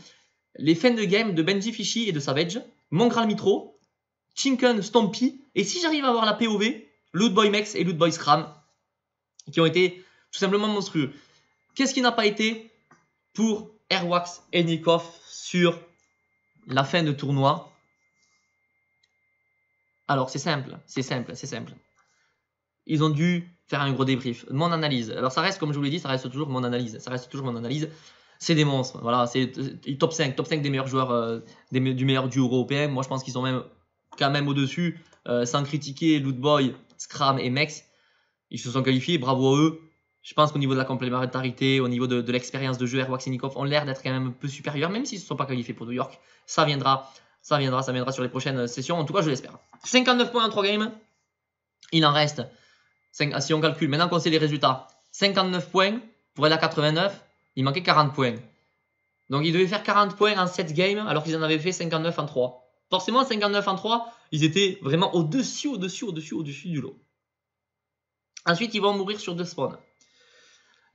les fins de game de Benji Fishy et de Savage, Mongrel Mitro, Chinken Stompy, et si j'arrive à avoir la POV, Lootboy Mex et Lootboy Scram, qui ont été tout simplement monstrueux. Qu'est-ce qui n'a pas été pour Airwax et Nikov sur la fin de tournoi? Alors c'est simple. Ils ont dû faire un gros débrief. Mon analyse. Alors ça reste, comme je vous l'ai dit, ça reste toujours mon analyse. C'est des monstres. Voilà, c'est top 5 des meilleurs joueurs du meilleur duo européen. Moi je pense qu'ils sont même quand même au-dessus, sans critiquer Lootboy, Scram et Mex. Ils se sont qualifiés, bravo à eux. Je pense qu'au niveau de la complémentarité, au niveau de l'expérience de jeu, Airwax et Nikov ont l'air d'être quand même un peu supérieurs, même s'ils ne se sont pas qualifiés pour New York. Ça viendra sur les prochaines sessions. En tout cas, je l'espère. 59 points en 3 games. Il en reste, si on calcule, maintenant qu'on sait les résultats, 59 points pour être à 89, il manquait 40 points. Donc ils devaient faire 40 points en 7 games, alors qu'ils en avaient fait 59 en 3. Forcément, 59 en 3, ils étaient vraiment au-dessus du lot. Ensuite, ils vont mourir sur 2 spawns.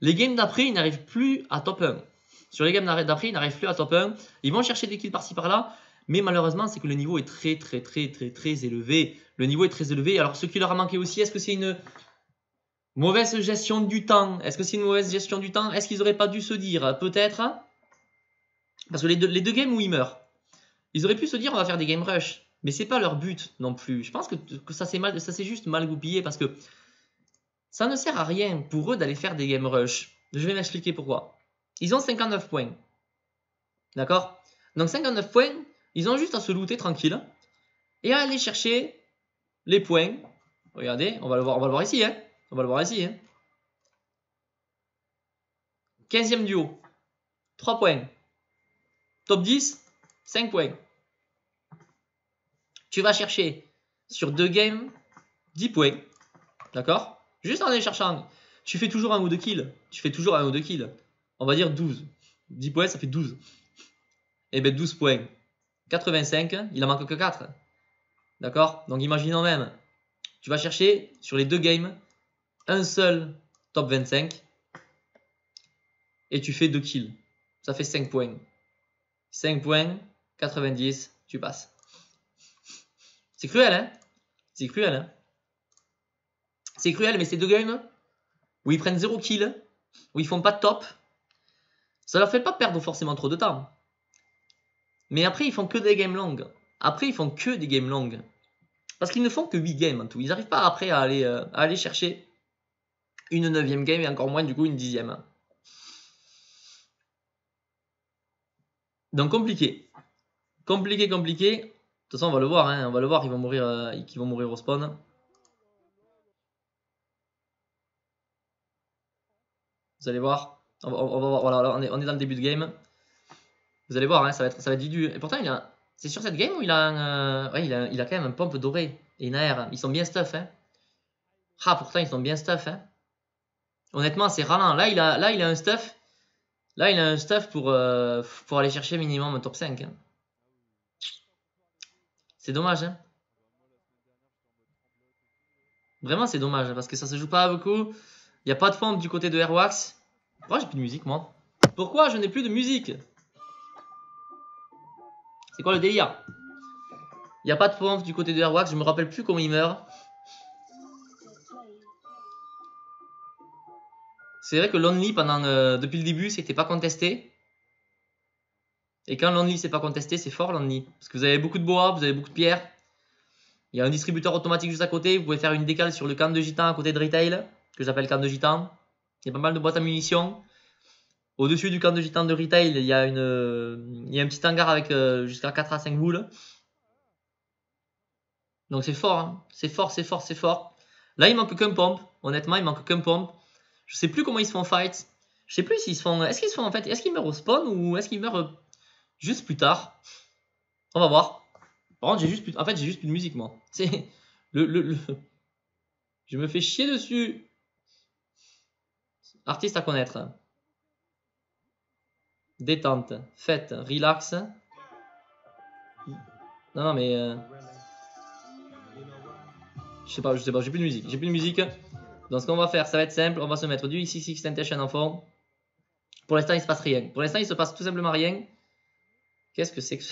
Les games d'après, ils n'arrivent plus à top 1. Sur les games d'après, ils n'arrivent plus à top 1. Ils vont chercher des kills par-ci par-là. Mais malheureusement, c'est que le niveau est très élevé. Le niveau est très élevé. Alors, ce qui leur a manqué aussi, est-ce que c'est une mauvaise gestion du temps? Est-ce qu'ils n'auraient pas dû se dire, peut-être, hein? Parce que les deux games où ils meurent, ils auraient pu se dire, on va faire des game rush. Mais c'est pas leur but non plus. Je pense que ça s'est juste mal goupillé parce que ça ne sert à rien pour eux d'aller faire des game rush. Je vais m'expliquer pourquoi. Ils ont 59 points. D'accord? Donc 59 points, ils ont juste à se looter tranquille et à aller chercher les points. Regardez, on va le voir ici. Hein. 15e duo, 3 points. Top 10, 5 points. Tu vas chercher sur 2 games 10 points. D'accord? Juste en les cherchant. Tu fais toujours un ou deux kills. On va dire 12. 10 points, ça fait 12. Et bien 12 points. 85, il en manque que 4. D'accord? Donc imaginons même, tu vas chercher sur les 2 games un seul top 25 et tu fais 2 kills. Ça fait 5 points. 5 points, 90, tu passes. C'est cruel, hein? C'est cruel, mais ces 2 games où ils prennent 0 kill, où ils font pas de top, ça leur fait pas perdre forcément trop de temps. Mais après, ils font que des games longues. Parce qu'ils ne font que 8 games en tout. Ils n'arrivent pas après à aller chercher une 9e game et encore moins du coup une 10e. Donc compliqué. De toute façon, on va le voir. Ils vont mourir au spawn. Vous allez voir. On va voir. Voilà, on est dans le début de game. Vous allez voir, hein, ça va être du dur. Et pourtant, c'est sur cette game où il a quand même un pompe doré et une AR. Ils sont bien stuff, hein. Ah, pourtant, ils sont bien stuff, hein. Honnêtement, c'est ralent. Là, il a un stuff. Là, il a un stuff pour aller chercher minimum un top 5. Hein. C'est dommage, hein. Vraiment, c'est dommage parce que ça se joue pas beaucoup. Il n'y a pas de pompe du côté de Airwax. Pourquoi j'ai plus de musique, moi? Pourquoi je n'ai plus de musique? C'est quoi le délire? Il n'y a pas de pompe du côté de Airwax. Je me rappelle plus comment il meurt. C'est vrai que l'Only, depuis le début, c'était pas contesté. Et quand l'Only c'est pas contesté, c'est fort l'Only. Parce que vous avez beaucoup de bois, vous avez beaucoup de pierres. Il y a un distributeur automatique juste à côté. Vous pouvez faire une décale sur le camp de gitan à côté de Retail, que j'appelle camp de gitan. Il y a pas mal de boîtes à munitions. Au-dessus du camp de gitan de Retail, il y a un petit hangar avec jusqu'à 4 à 5 boules. Donc c'est fort, hein. C'est fort. Là, il manque qu'un pompe. Honnêtement, il manque qu'un pompe. Je sais plus comment ils se font fight. Je sais plus s'ils se font. Est-ce qu'ils meurent au spawn ou est-ce qu'ils meurent juste plus tard? On va voir. Par contre, j'ai juste plus de musique, moi. C'est je me fais chier dessus. Artiste à connaître. Détente, fête, relax. Non, mais je sais pas, j'ai plus de musique. Donc ce qu'on va faire, ça va être simple, on va se mettre du XXX Tentation en fond. Pour l'instant, il se passe rien. Pour l'instant, il se passe tout simplement rien. Qu'est-ce que c'est que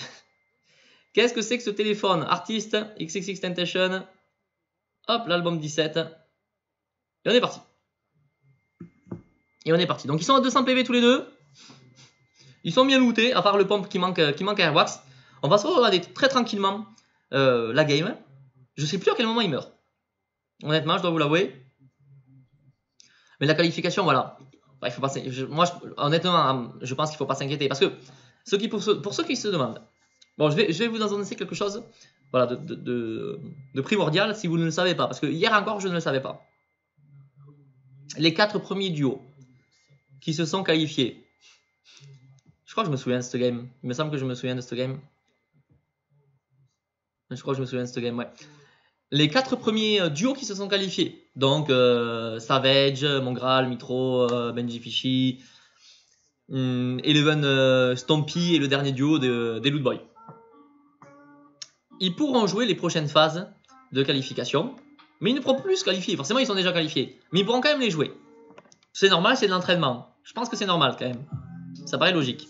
Qu'est-ce que c'est que ce téléphone? Artiste, XXXTentacion. Hop, l'album 17. Et on est parti. Et on est parti. Donc ils sont à 200 PV tous les deux. Ils sont bien lootés, à part le pompe qui manque à Airwax. On va se regarder très tranquillement la game. Je sais plus à quel moment il meurt. Honnêtement, je dois vous l'avouer. Mais la qualification, voilà. Bah, il faut pas, honnêtement, je pense qu'il ne faut pas s'inquiéter. Parce que pour ceux qui se demandent, bon, je vais vous annoncer quelque chose voilà, de primordial si vous ne le savez pas. Parce que hier encore, je ne le savais pas. Les 4 premiers duos qui se sont qualifiés. Je crois que je me souviens de ce game. Il me semble que je me souviens de ce game. Je crois que je me souviens de ce game, ouais. Les 4 premiers duos qui se sont qualifiés. Donc, Savage, Mongral, Mitro, Benji Fishy, Eleven Stompy et le dernier duo des Loot Boys. Ils pourront jouer les prochaines phases de qualification. Mais ils ne pourront plus se qualifier. Forcément, ils sont déjà qualifiés. Mais ils pourront quand même les jouer. C'est normal, c'est de l'entraînement. Je pense que c'est normal quand même. Ça paraît logique.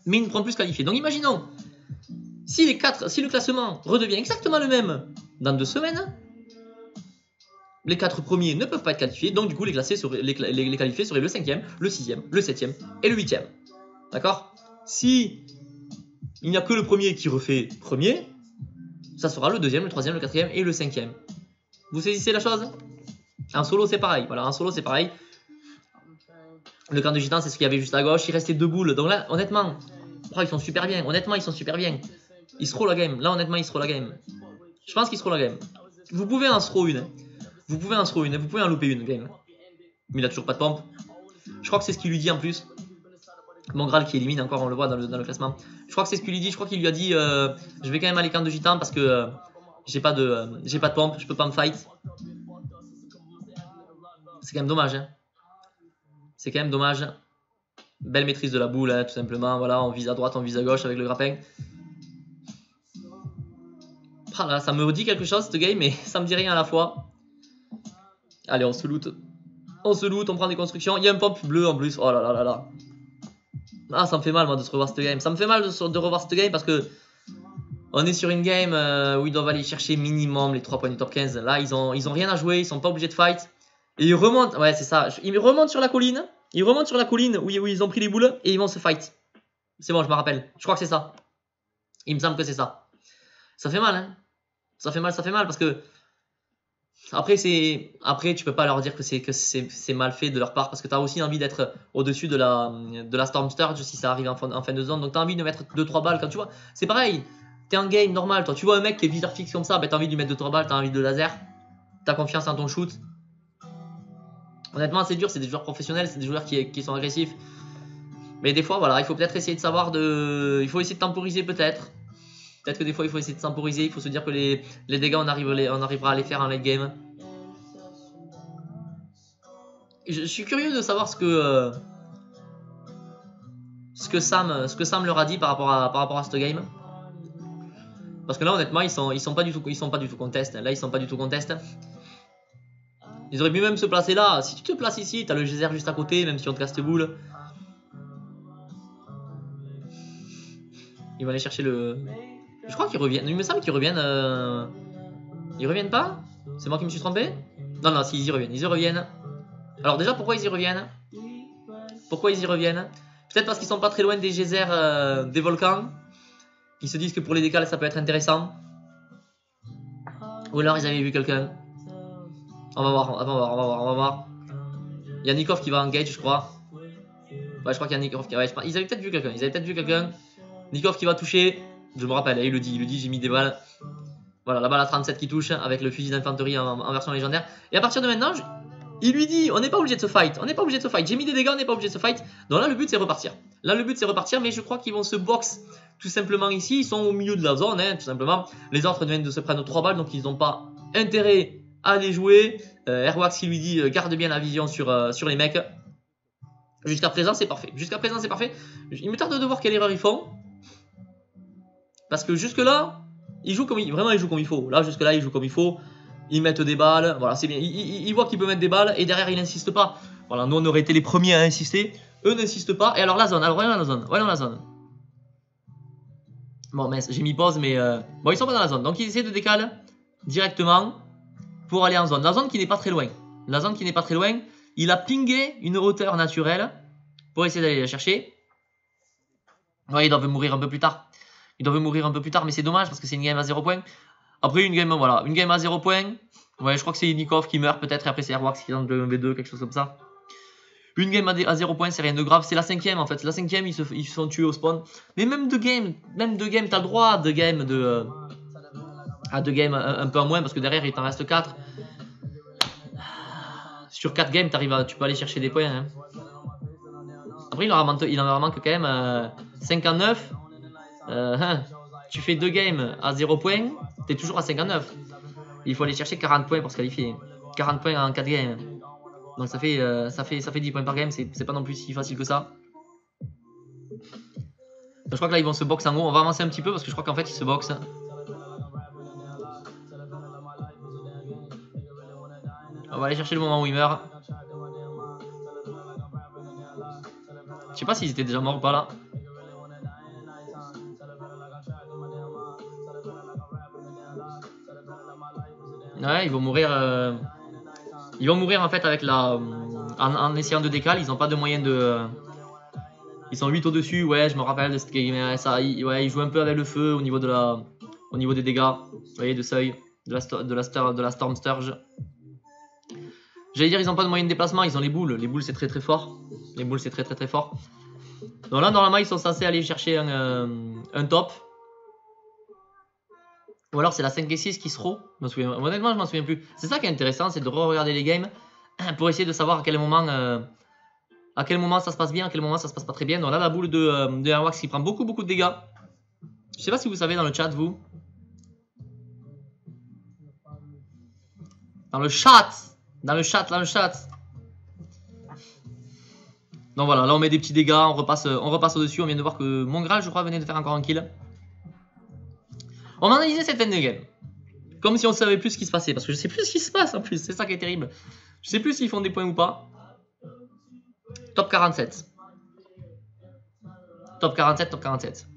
Mais ils ne pourront plus se qualifier. Donc imaginons, si le classement redevient exactement le même dans 2 semaines, les 4 premiers ne peuvent pas être qualifiés. Donc du coup, les qualifiés seraient le 5e, le 6e, le 7e et le 8e. D'accord? Si il n'y a que le premier qui refait premier, ça sera le 2e, le 3e, le 4e et le 5e. Vous saisissez la chose? En solo, c'est pareil. Voilà, en solo, c'est pareil. Le camp de gitan, c'est ce qu'il y avait juste à gauche. Il restait 2 boules. Donc là, honnêtement, ils sont super bien. Honnêtement, ils sont super bien. Ils se roulent la game. Là, honnêtement, ils se roulent la game. Je pense qu'ils se roulent la game. Vous pouvez en se roule une. Vous pouvez en se roule une. Vous pouvez en louper une game. Mais il a toujours pas de pompe. Je crois que c'est ce qu'il lui dit en plus. Mongral qui élimine encore, on le voit dans le classement. Je crois que c'est ce qu'il lui dit. Je crois qu'il lui a dit je vais quand même aller camp de gitan parce que j'ai pas de pompe. Je peux pas me fight. C'est quand même dommage. Hein. C'est quand même dommage. Belle maîtrise de la boule, hein, tout simplement. Voilà, on vise à droite, on vise à gauche avec le grappin. Ah là, ça me dit quelque chose cette game, mais ça me dit rien à la fois. Allez, on se loot. On se loot, on prend des constructions. Il y a un pompe bleu en plus. Oh là là là là. Ah, ça me fait mal moi de se revoir cette game. Ça me fait mal de revoir cette game parce que on est sur une game où ils doivent aller chercher minimum les 3 points du top 15. Là, ils ont rien à jouer, ils sont pas obligés de fight. Et ils remontent, ouais, c'est ça. Ils remontent sur la colline. Ils remontent sur la colline où ils ont pris les boules et ils vont se fight. C'est bon, je me rappelle. Je crois que c'est ça. Il me semble que c'est ça. Ça fait mal, hein. Ça fait mal parce que après tu peux pas leur dire que c'est mal fait de leur part parce que tu as aussi envie d'être au-dessus de la Storm Sturge si ça arrive en fin de zone. Donc tu as envie de mettre 2-3 balles quand tu vois. C'est pareil. T'es en game normal, toi. Tu vois un mec qui est viseur fixe comme ça, bah, t'as envie de lui mettre 2-3 balles, t'as envie de laser. T'as confiance en ton shoot. Honnêtement, c'est dur, c'est des joueurs professionnels, c'est des joueurs qui sont agressifs. Mais des fois, voilà, il faut peut-être essayer de savoir il faut essayer de temporiser peut-être. Peut-être que des fois, il faut essayer de temporiser. Il faut se dire que les dégâts, on arrivera à les faire en late game. Je suis curieux de savoir ce que Sam leur a dit par rapport à cette game. Parce que là, honnêtement, ils sont pas du tout contest. Là, ils sont pas du tout contest. Ils auraient pu même se placer là. Si tu te places ici, t'as le geyser juste à côté, même si on te casse tes boules. Ils vont aller chercher le... Je crois qu'ils reviennent. Il me semble qu'ils reviennent... Ils reviennent pas? C'est moi qui me suis trompé? Non, non, si, ils y reviennent. Ils y reviennent. Alors déjà, pourquoi ils y reviennent? Pourquoi ils y reviennent? Peut-être parce qu'ils sont pas très loin des geysers des volcans. Ils se disent que pour les décals, ça peut être intéressant. Ou alors ils avaient vu quelqu'un. On va voir. Il y a Nikov qui va engage, je crois. Ouais, je crois qu'il y a Nikov qui... Ouais, ils avaient peut-être vu quelqu'un. Nikov qui va toucher. Je me rappelle, il le dit, j'ai mis des balles. Voilà, la balle à 37 qui touche avec le fusil d'infanterie en version légendaire. Et à partir de maintenant, il lui dit, on n'est pas obligé de se fight. J'ai mis des dégâts, on n'est pas obligé de se fight. Donc là, le but c'est repartir. Mais je crois qu'ils vont se box tout simplement ici. Ils sont au milieu de la zone, hein, tout simplement. Les autres viennent de se prendre 3 balles, donc ils n'ont pas intérêt à les jouer. Airwax qui lui dit, garde bien la vision sur les mecs. Jusqu'à présent, c'est parfait. Il me tarde de voir quelle erreur ils font. Parce que jusque-là, ils jouent comme il faut. Là, jusque-là, ils jouent comme il faut. Ils mettent des balles. Voilà, c'est bien. Ils voient qu'ils peuvent mettre des balles. Et derrière, ils n'insistent pas. Voilà, nous, on aurait été les premiers à insister. Eux n'insistent pas. Et alors, la zone. Voyons la zone. Bon, mince, j'ai mis pause, mais bon, ils sont pas dans la zone. Donc, ils essaient de décaler directement pour aller en zone. La zone qui n'est pas très loin. La zone qui n'est pas très loin. Il a pingé une hauteur naturelle pour essayer d'aller la chercher. Ouais, ils doivent mourir un peu plus tard. Ils doivent mourir un peu plus tard, mais c'est dommage parce que c'est une game à 0 points. Après, une game, voilà, une game à 0 points. Ouais, je crois que c'est Nikov qui meurt peut-être, et après c'est Airwax qui tente le V2, quelque chose comme ça. Une game à 0 points, c'est rien de grave. C'est la 5ème en fait. La 5ème, ils se sont tués au spawn. Mais même 2 games, t'as le droit à 2 games de. À 2 games un peu en moins, parce que derrière il t'en reste 4. Sur 4 games, tu peux aller chercher des points. Hein. Après, il en manque quand même 59. Tu fais 2 games à 0 points, t'es toujours à 59. Il faut aller chercher 40 points pour se qualifier. 40 points en 4 games. Donc ça fait 10 points par game, c'est pas non plus si facile que ça. Je crois que là ils vont se boxer en haut. On va avancer un petit peu parce que je crois qu'en fait ils se boxent. On va aller chercher le moment où il meurt. Je sais pas s'ils étaient déjà morts ou pas là. Ouais, ils vont mourir. Ils vont mourir en fait avec la. En essayant de décaler, ils n'ont pas de moyen de. Ils sont 8 au-dessus, ouais, je me rappelle de cette game. Ça, ouais, ils jouent un peu avec le feu au niveau des dégâts. Vous voyez, de seuil, de la Storm Sturge. J'allais dire, ils n'ont pas de moyen de déplacement, ils ont les boules. Les boules, c'est très très fort. Les boules, c'est très très très fort. Donc là, normalement, ils sont censés aller chercher un top. Ou alors, c'est la 5 et 6 qui se roule. Honnêtement, je m'en souviens plus. C'est ça qui est intéressant, c'est de re-regarder les games pour essayer de savoir à quel moment ça se passe bien, à quel moment ça se passe pas très bien. Donc là, la boule de Airwax qui prend beaucoup de dégâts. Je sais pas si vous savez dans le chat, vous. Dans le chat. Donc voilà, là on met des petits dégâts, on repasse au-dessus. On vient de voir que mon Graal, je crois, venait de faire encore un kill. On va analyser cette fin de game. Comme si on savait plus ce qui se passait. Parce que je sais plus ce qui se passe en plus. C'est ça qui est terrible. Je sais plus s'ils font des points ou pas. Top 47. Top 47, top 47.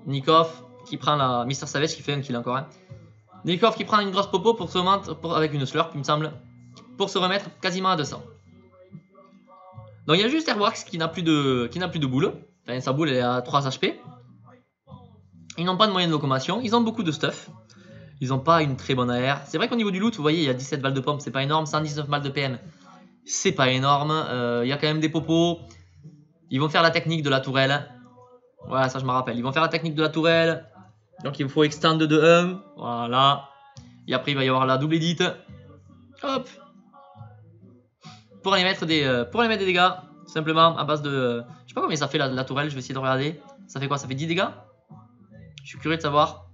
Nikov qui prend la Mister Savage qui fait un kill encore. Hein. Nikov qui prend une grosse popo pour se remettre avec une slurp, il me semble. Pour se remettre quasiment à 200. Donc il y a juste Airwax qui n'a plus de boule. Enfin, sa boule elle est à 3 HP. Ils n'ont pas de moyen de locomotion. Ils ont beaucoup de stuff. Ils n'ont pas une très bonne AR. C'est vrai qu'au niveau du loot, vous voyez, il y a 17 balles de pompe, c'est pas énorme. 119 balles de PM, c'est pas énorme. Il y a quand même des popos. Ils vont faire la technique de la tourelle. Voilà, ça je me rappelle. Ils vont faire la technique de la tourelle. Donc il faut extend de 1. Voilà. Et après, il va y avoir la double edit. Hop. Pour aller mettre des dégâts. Simplement à base de. Je sais pas combien ça fait la tourelle. Je vais essayer de regarder. Ça fait quoi? Ça fait 10 dégâts? Je suis curieux de savoir.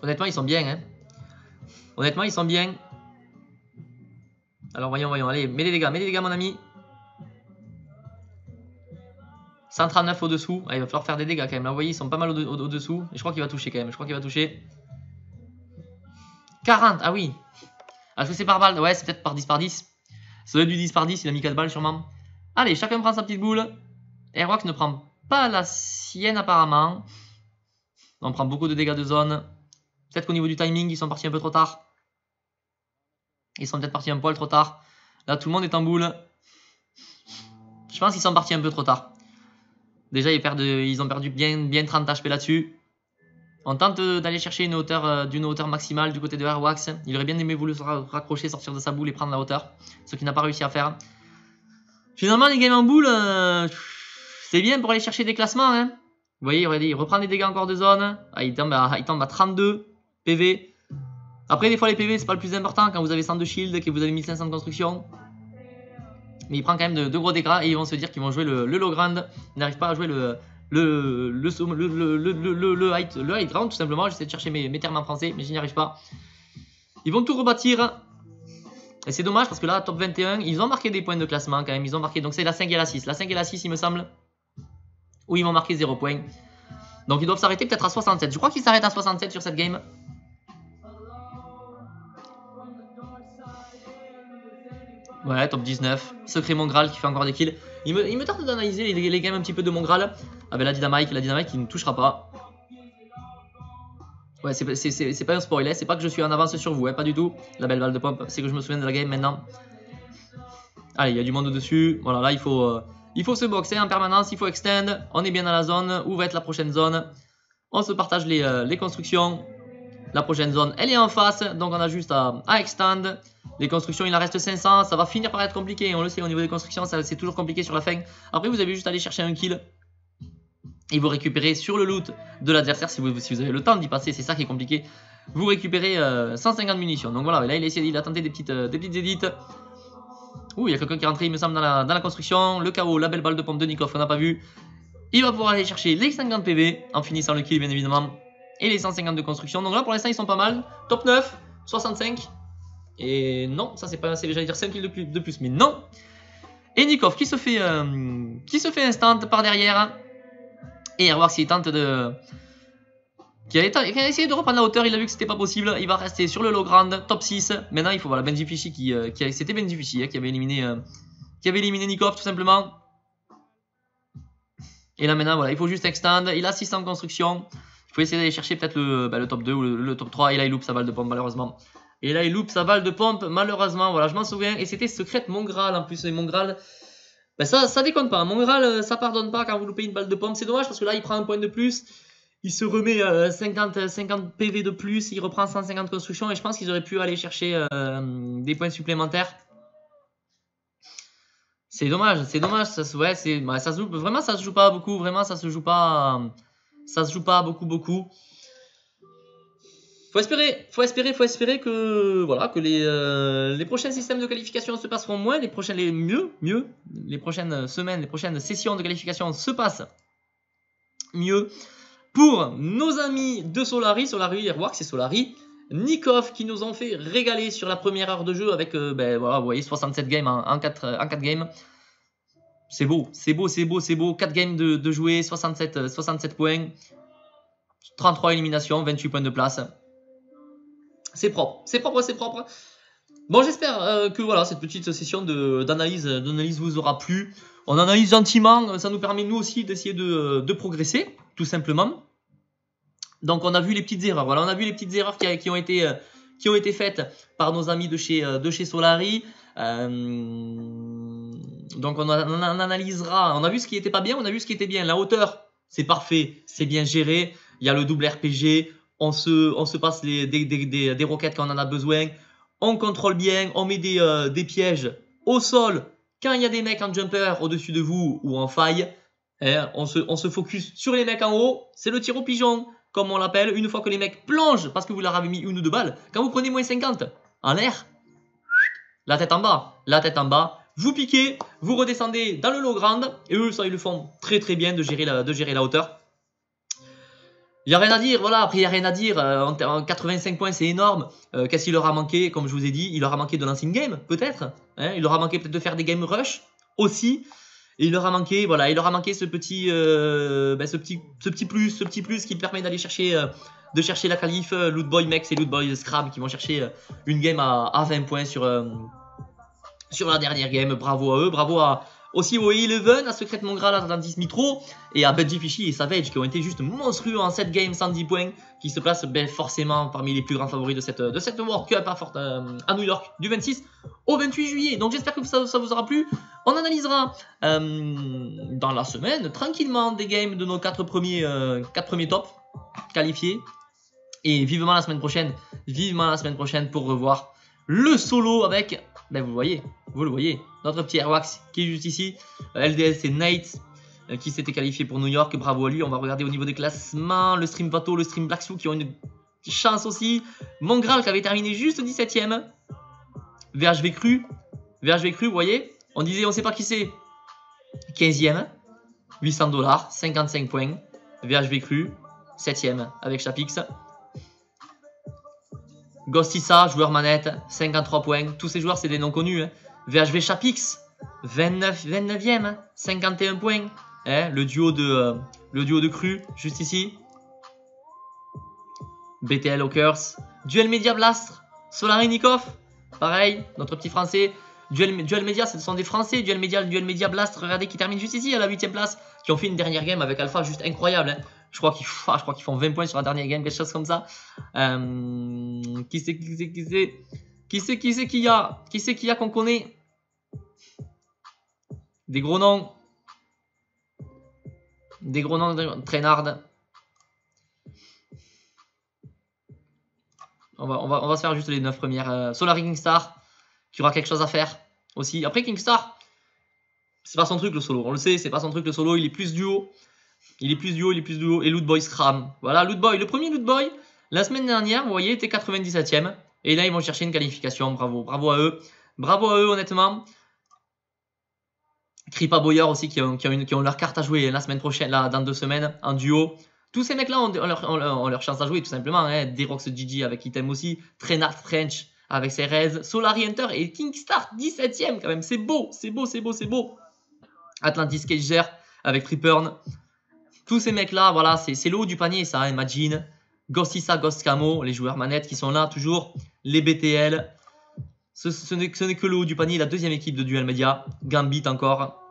Honnêtement, ils sont bien. Hein. Honnêtement, ils sont bien. Alors, voyons. Allez, mets des dégâts, mon ami. 139 au-dessous. Ah, il va falloir faire des dégâts quand même. Là, vous voyez, ils sont pas mal au-dessous. Et je crois qu'il va toucher quand même. 40. Ah oui. Est-ce que c'est par balle? Ouais, c'est peut-être par 10 par 10. Ça doit être du 10 par 10. Il a mis 4 balles sûrement. Allez, chacun prend sa petite boule. Airwax ne prend pas la sienne apparemment. On prend beaucoup de dégâts de zone. Peut-être qu'au niveau du timing, ils sont partis un peu trop tard. Ils sont peut-être partis un poil trop tard. Là, tout le monde est en boule. Je pense qu'ils sont partis un peu trop tard. Déjà, ils ont perdu bien 30 HP là-dessus. On tente d'aller chercher une hauteur maximale du côté de Airwax. Il aurait bien aimé vouloir se raccrocher, sortir de sa boule et prendre la hauteur. Ce qu'il n'a pas réussi à faire. Finalement, les games en boule, c'est bien pour aller chercher des classements. Hein. Vous voyez, il reprend des dégâts encore de zone. Ah, il tombe à 32 PV. Après, des fois, les PV, c'est pas le plus important quand vous avez 100 de shield et que vous avez 1500 de construction. Mais il prend quand même de gros dégâts et ils vont se dire qu'ils vont jouer le low ground. Ils n'arrivent pas à jouer le high ground, tout simplement. J'essaie de chercher mes termes en français, mais je n'y arrive pas. Ils vont tout rebâtir. Et c'est dommage parce que là, top 21, ils ont marqué des points de classement quand même. Ils ont marqué, donc c'est la 5 et la 6. La 5 et la 6, il me semble. Où ils vont marquer 0 points. Donc ils doivent s'arrêter peut-être à 67. Je crois qu'ils s'arrêtent à 67 sur cette game. Ouais, top 19. Secret Mongral qui fait encore des kills. Il me tarde d'analyser les games un petit peu de Mongral. Ah ben la dynamite qui ne touchera pas. Ouais, c'est pas un spoiler, c'est pas que je suis en avance sur vous, hein, pas du tout. La belle balle de pompe, c'est que je me souviens de la game maintenant. Allez, il y a du monde dessus. Voilà, là il faut se boxer en permanence, il faut extend. On est bien dans la zone. Où va être la prochaine zone? On se partage les constructions. La prochaine zone, elle est en face, donc on a juste à extend. Les constructions, il en reste 500, ça va finir par être compliqué, on le sait, au niveau des constructions, c'est toujours compliqué sur la fin. Après, vous avez juste à aller chercher un kill et vous récupérez sur le loot de l'adversaire, si vous avez le temps d'y passer, c'est ça qui est compliqué. Vous récupérez 150 munitions. Donc voilà, là il a tenté des petites édits. Ouh, il y a quelqu'un qui est rentré, il me semble, dans la construction. Le KO, la belle balle de pompe de Nikov, on n'a pas vu. Il va pouvoir aller chercher les 50 PV en finissant le kill, bien évidemment. Et les 150 de construction. Donc là, pour l'instant, ils sont pas mal. Top 9, 65. Et non, ça c'est pas assez, j'allais dire 5 kills de plus, mais non. Et Nikov qui se fait instant par derrière. Et Airworks, il tente de... Qui a essayé de reprendre la hauteur, il a vu que c'était pas possible. Il va rester sur le low ground, top 6. Maintenant, il faut voir Benji Fishy c'était Benji Fishy qui avait éliminé Nikov tout simplement. Et là maintenant, voilà, il faut juste extend. Il a 600 construction. Il faut essayer d'aller chercher peut-être le top 2 ou le top 3. Et là, il loupe sa balle de pompe malheureusement. Voilà, je m'en souviens. Et c'était secret Mongral en plus. Et Mongral, ben ça déconne pas. Mongral, ça pardonne pas quand vous loupez une balle de pompe. C'est dommage parce que là, il prend un point de plus. Il se remet 50 PV de plus. Il reprend 150 constructions. Et je pense qu'ils auraient pu aller chercher des points supplémentaires. C'est dommage. Ça se joue, vraiment, ça se joue pas beaucoup. Vraiment, ça se joue pas beaucoup. Faut espérer que voilà que les prochains systèmes de qualification se passeront moins, les prochaines semaines, les prochaines sessions de qualification se passent mieux pour nos amis de Solari, Airworks et Solari, Nikov qui nous ont fait régaler sur la première heure de jeu avec voilà, vous voyez 67 games en 4 games. C'est beau. 4 games de jouer, 67 points, 33 éliminations, 28 points de place. C'est propre. Bon, j'espère que voilà, cette petite session d'analyse vous aura plu. On analyse gentiment, ça nous permet nous aussi d'essayer de progresser, tout simplement. Donc on a vu les petites erreurs. Voilà, on a vu les petites erreurs qui ont été faites par nos amis de chez Solari. Donc on analysera. On a vu ce qui était pas bien, on a vu ce qui était bien. La hauteur, c'est parfait, c'est bien géré. Il y a le double RPG. On se passe des roquettes quand on en a besoin. On contrôle bien. On met des pièges au sol quand il y a des mecs en jumper au-dessus de vous ou en faille. Hein, on se focus sur les mecs en haut. C'est le tir au pigeon, comme on l'appelle. Une fois que les mecs plongent parce que vous leur avez mis une ou deux balles. Quand vous prenez moins 50 en l'air, la tête en bas. Vous piquez, vous redescendez dans le low ground. Et eux, ça, ils le font très très bien de gérer la hauteur. Il n'y a rien à dire, voilà, après il n'y a rien à dire, en 85 points c'est énorme, qu'est-ce qu'il leur a manqué, comme je vous ai dit, il leur a manqué de lancer une game, peut-être, hein, il leur a manqué peut-être de faire des game rush, aussi, et il leur a manqué ce petit plus qui permet d'aller chercher, la qualif, Lootboy Mex et Lootboy Scrab qui vont chercher une game à 20 points sur la dernière game, bravo à eux, bravo aussi au Eleven, à Secret Mongral, à Atlantis Mitro et à Benji Fishy et Savage qui ont été juste monstrueux en 7 games, 110 points, qui se placent forcément parmi les plus grands favoris de cette World Cup à New York du 26 au 28 juillet. Donc j'espère que ça vous aura plu. On analysera dans la semaine tranquillement des games de nos 4 premiers tops qualifiés et vivement la semaine prochaine pour revoir le solo avec, vous le voyez, notre petit Airworks qui est juste ici. LDS c'est Nate qui s'était qualifié pour New York, bravo à lui. On va regarder au niveau des classements, le stream Vato, le stream Blacksou qui ont une chance aussi. Mongral qui avait terminé juste 17ème. VHV Cru, vous voyez, on disait on sait pas qui c'est. 15ème, $800, 55 points. VHV Cru, 7ème avec Chapix. Ghostissa, joueur manette, 53 points. Tous ces joueurs, c'est des noms connus. Hein. VHV Chapix, 29ème, 51 points. Hein, le duo de Cru, juste ici. BTL Hawkers. Duel Media Blast, Solari Nikov. Pareil, notre petit français. Duel Media, ce sont des Français. Duel Media Blast, regardez, qui termine juste ici à la 8ème place. Qui ont fait une dernière game avec Alpha juste incroyable. Hein. Je crois qu'ils font 20 points sur la dernière game, quelque chose comme ça. Qui c'est qu'il y a qu'on connaît? Des gros noms. Des gros noms de Trainard. On va se faire juste les 9 premières. Solari Kingstar, qui aura quelque chose à faire aussi. Après, Kingstar, c'est pas son truc le solo. On le sait, c'est pas son truc le solo. Il est plus duo. Et Lootboy Scram. Voilà, Lootboy. Le premier Lootboy, la semaine dernière, vous voyez, était 97ème. Et là, ils vont chercher une qualification. Bravo. Bravo à eux. Bravo à eux, honnêtement. Kripa Boyer aussi, qui ont leur carte à jouer la semaine prochaine, là, dans 2 semaines, en duo. Tous ces mecs-là ont leur chance à jouer, tout simplement. Hein. Derox Gigi avec Item aussi. Trainard French avec Cerez. Solari Hunter et Kingstar 17ème quand même. C'est beau. Atlantis Cager avec Tripurn. Tous ces mecs-là, voilà, c'est le haut du panier, ça. Imagine. Ghostissa, Ghost Camo, les joueurs manettes qui sont là toujours. Les BTL. Ce n'est que le haut du panier. La deuxième équipe de Duel Media. Gambit encore.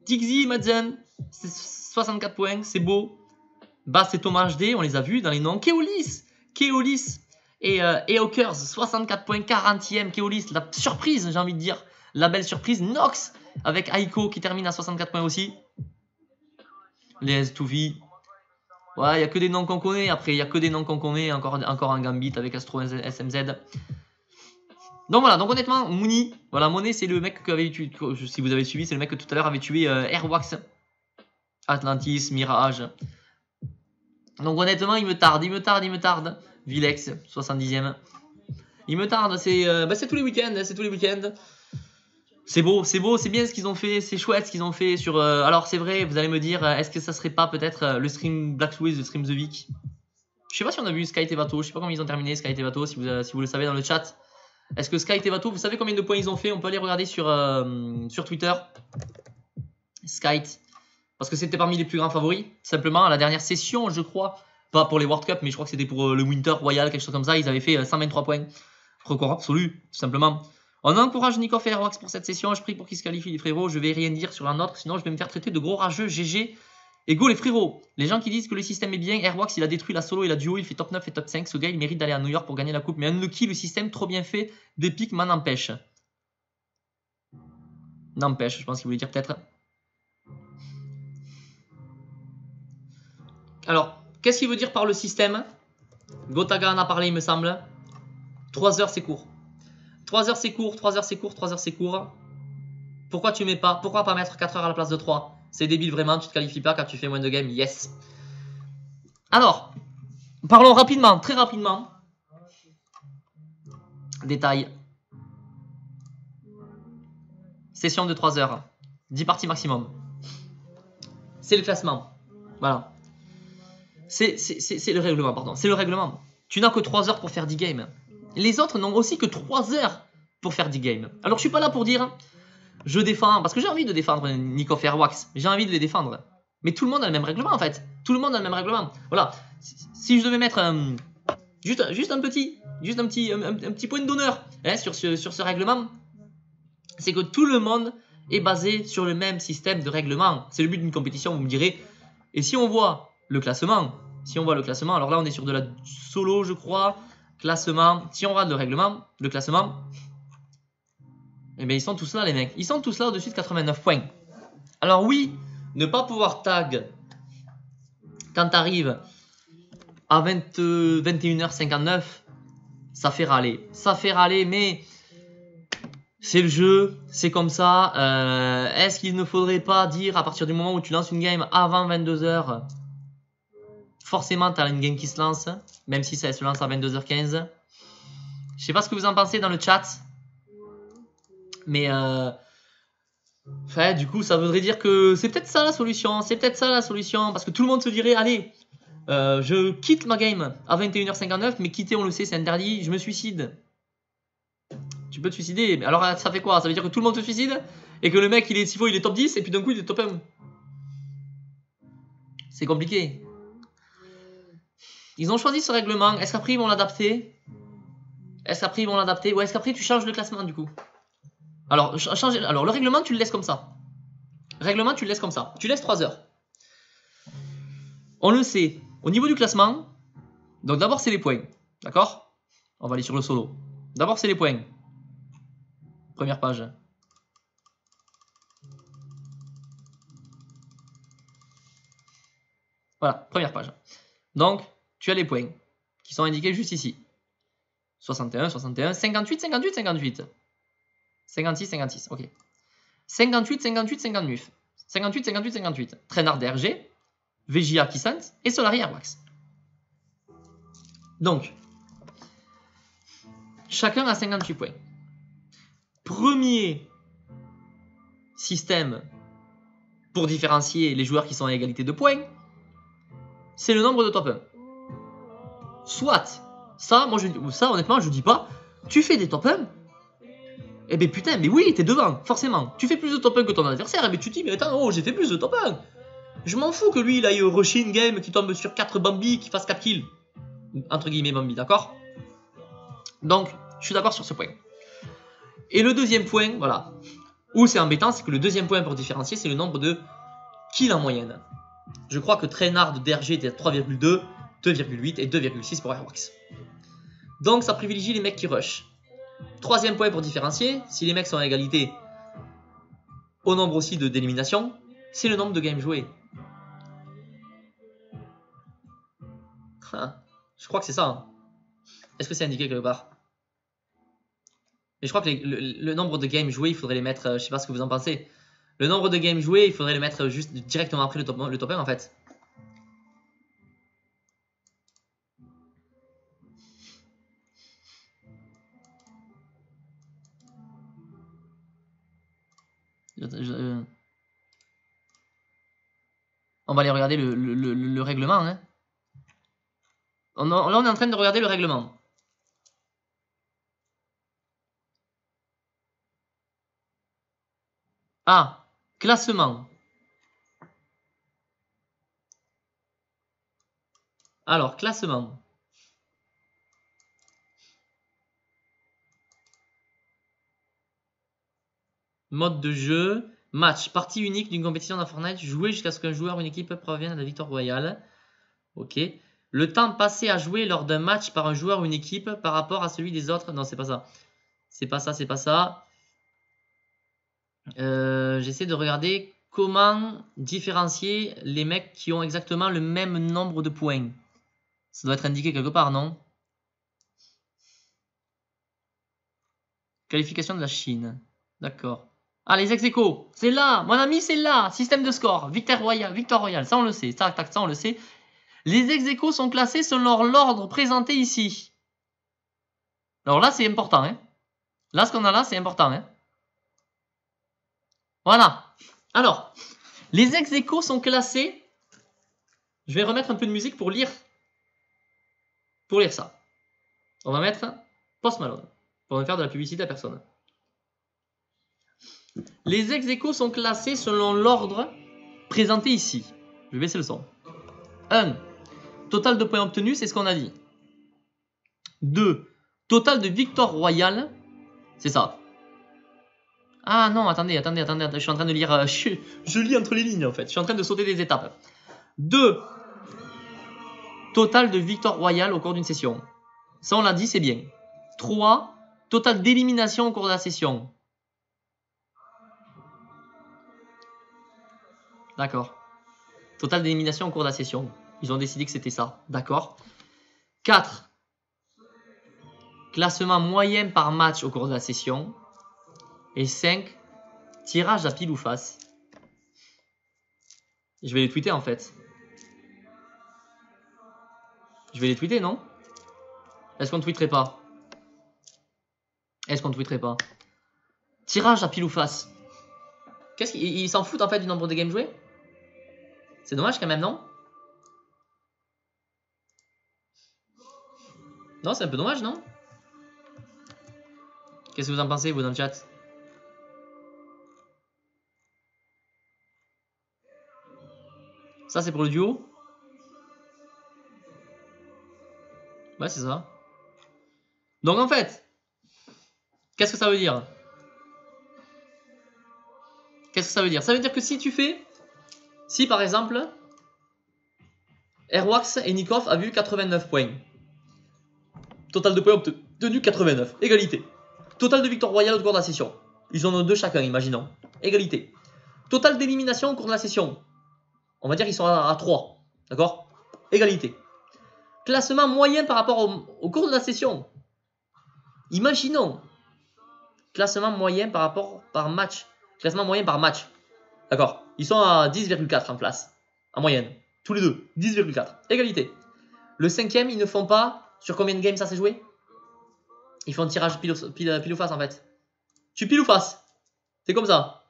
Tixi, Madzen. 64 points, c'est beau. Bass et Thomas HD, on les a vus dans les noms. Keolis et Hawkers, 64 points, 40ème. Keolis, la surprise, j'ai envie de dire. La belle surprise. Nox avec Aiko qui termine à 64 points aussi. Les S2V. Ouais, il n'y a que des noms qu'on connaît. Après, il n'y a que des noms qu'on connaît. Encore un Gambit avec Astro SMZ. Donc voilà, donc honnêtement, Mooney. Voilà, Monet, c'est le mec que avait tué. Si vous avez suivi, c'est le mec que tout à l'heure avait tué Airwax. Atlantis, Mirage. Donc honnêtement, il me tarde. Vilex, 70ème. Il me tarde, c'est tous les week-ends, C'est beau, c'est bien ce qu'ils ont fait, c'est chouette ce qu'ils ont fait sur... alors c'est vrai, vous allez me dire, est-ce que ça serait pas peut-être le stream Black Swiss, le stream The Vic? Je sais pas si on a vu Sky Tevato, je sais pas comment ils ont terminé Sky Tevato, si vous le savez dans le chat. Est-ce que Sky Tevato, vous savez combien de points ils ont fait? On peut aller regarder sur Twitter. Sky. Parce que c'était parmi les plus grands favoris, simplement à la dernière session, je crois. Pas pour les World Cup, mais je crois que c'était pour le Winter Royal, quelque chose comme ça. Ils avaient fait 123 points. Record absolu, tout simplement. On encourage Nico et Airwax pour cette session. Je prie pour qu'ils se qualifient, les frérots. Je vais rien dire sur la nôtre, sinon je vais me faire traiter de gros rageux. GG. Et go les frérots. Les gens qui disent que le système est bien, Airwax il a détruit la solo et la duo, il fait top 9 et top 5. Ce gars il mérite d'aller à New York pour gagner la coupe. Mais unlucky, le système trop bien fait d'Epic m'en empêche. N'empêche, je pense qu'il voulait dire peut-être. Alors, qu'est-ce qu'il veut dire par le système? Gotaga en a parlé, il me semble. 3 heures, c'est court. 3 heures, c'est court. 3 heures, c'est court. 3 heures, c'est court. Pourquoi tu mets pas? Pourquoi pas mettre 4 heures à la place de 3? C'est débile, vraiment. Tu te qualifies pas quand tu fais moins de games. Yes. Alors, parlons rapidement, très rapidement. Détail. Session de 3 heures. 10 parties maximum. C'est le classement. Voilà. C'est le règlement, pardon. C'est le règlement. Tu n'as que 3 heures pour faire 10 games. Les autres n'ont aussi que 3 heures pour faire 10 games. Alors je suis pas là pour dire je défends, parce que j'ai envie de défendre Nico Fairwax. J'ai envie de les défendre. Mais tout le monde a le même règlement en fait. Tout le monde a le même règlement. Voilà. Si je devais mettre juste un petit point d'honneur hein, sur ce règlement, c'est que tout le monde est basé sur le même système de règlement. C'est le but d'une compétition, vous me direz. Et si on voit le classement, alors là on est sur de la solo je crois, classement, si on regarde le classement, eh bien ils sont tous là les mecs, ils sont tous là au-dessus de 89 points. Alors oui, ne pas pouvoir tag quand t'arrives à 21h59, ça fait râler, mais c'est le jeu, c'est comme ça. Est-ce qu'il ne faudrait pas dire à partir du moment où tu lances une game avant 22h, forcément, tu as une game qui se lance, même si ça se lance à 22h15. Je sais pas ce que vous en pensez dans le chat. Mais du coup, ça voudrait dire que c'est peut-être ça la solution. Parce que tout le monde se dirait, allez, je quitte ma game à 21h59, mais quitter, on le sait, c'est interdit. Je me suicide. Tu peux te suicider. Mais alors, ça fait quoi? Ça veut dire que tout le monde se suicide et que le mec, s'il est top 10 et puis d'un coup, il est top 1. C'est compliqué. Ils ont choisi ce règlement. Est-ce qu'après ils vont l'adapter? Ou est-ce qu'après tu changes le classement du coup? Alors, alors, le règlement, tu le laisses comme ça. Règlement, tu le laisses comme ça. Tu laisses 3 heures. On le sait. Au niveau du classement, donc d'abord, c'est les points. D'accord? On va aller sur le solo. D'abord, c'est les points. Première page. Voilà, première page. Donc, tu as les points qui sont indiqués juste ici. 61, 61, 58, 58, 58. 56, 56, ok. 58, 58, 59. 58, 58, 58. Trainard DRG, VJA Kissant et Solari Airwax. Donc, chacun a 58 points. Premier système pour différencier les joueurs qui sont à égalité de points, c'est le nombre de top 1. Soit, ça, honnêtement, je dis pas, tu fais des top 1, eh ben putain, mais oui, t'es devant, forcément. Tu fais plus de top 1 que ton adversaire, et ben tu te dis, mais attends, oh, j'ai fait plus de top 1. Je m'en fous que lui, il aille rush in game, qui tombe sur 4 Bambi, qui fasse 4 kills. Entre guillemets Bambi, d'accord? Donc, je suis d'accord sur ce point. Et le deuxième point, voilà, où c'est embêtant, c'est que le deuxième point pour différencier, c'est le nombre de kills en moyenne. Je crois que Trainard de DRG était à 3,2, 2,8 et 2,6 pour Airwax. Donc ça privilégie les mecs qui rush. Troisième point pour différencier, si les mecs sont à égalité au nombre aussi d'éliminations, c'est le nombre de games joués. Je crois que c'est ça. Hein. Est-ce que c'est indiqué quelque part? Mais je crois que le nombre de games joués, il faudrait les mettre, je sais pas ce que vous en pensez. Le nombre de games joués, il faudrait les mettre juste directement après le top 1 en fait. On va aller regarder le règlement. Hein. Là, on est en train de regarder le règlement. Ah, classement. Alors, classement. Mode de jeu. Match. Partie unique d'une compétition dans Fortnite. Jouer jusqu'à ce qu'un joueur ou une équipe parvienne à la victoire royale. Ok. Le temps passé à jouer lors d'un match par un joueur ou une équipe par rapport à celui des autres. Non, c'est pas ça. C'est pas ça, c'est pas ça. J'essaie de regarder comment différencier les mecs qui ont exactement le même nombre de points. Ça doit être indiqué quelque part, non? Qualification de la Chine. D'accord. Ah, les ex-aequo, c'est là, mon ami, c'est là. Système de score, Victor Royal, ça on le sait. Tac, tac, ça on le sait. Les ex-aequo sont classés selon l'ordre présenté ici. Alors là, c'est important. Hein. Là, ce qu'on a là, c'est important. Hein. Voilà. Alors, les ex-aequo sont classés. Je vais remettre un peu de musique pour lire ça. On va mettre Post Malone pour ne faire de la publicité à personne. Les ex-aequo sont classés selon l'ordre présenté ici. Je vais baisser le son. 1. Total de points obtenus, c'est ce qu'on a dit. 2. Total de victoires royales, c'est ça. Ah non, attendez, je suis en train de lire, je lis entre les lignes en fait, je suis en train de sauter des étapes. 2. Total de victoires royales au cours d'une session. Ça on l'a dit, c'est bien. 3. Total d'élimination au cours de la session. D'accord. Total d'élimination au cours de la session. Ils ont décidé que c'était ça. D'accord. 4. Classement moyen par match au cours de la session. Et 5. Tirage à pile ou face. Je vais les tweeter en fait. Je vais les tweeter, non? Est-ce qu'on ne tweeterait pas? Est-ce qu'on ne tweeterait pas? Tirage à pile ou face. Qu'est-ce qu'ils s'en foutent en fait du nombre de games joués? C'est dommage quand même, non? Non, c'est un peu dommage, non? Qu'est-ce que vous en pensez, vous, dans le chat? Ça, c'est pour le duo? Ouais, c'est ça. Donc, en fait, qu'est-ce que ça veut dire? Qu'est-ce que ça veut dire? Ça veut dire que si par exemple, Airwax et Nikov a vu 89 points. Total de points obtenus 89. Égalité. Total de victoires royales au cours de la session. Ils en ont 2 chacun, imaginons. Égalité. Total d'élimination au cours de la session. On va dire qu'ils sont à 3. D'accord? Égalité. Classement moyen par rapport au cours de la session. Imaginons. Classement moyen par match. Classement moyen par match. D'accord? Ils sont à 10,4 en place. En moyenne. Tous les deux. 10,4. Égalité. Le 5e, ils ne font pas. Sur combien de games ça s'est joué? Ils font un tirage pile ou face en fait. Tu pile ou face? C'est comme ça.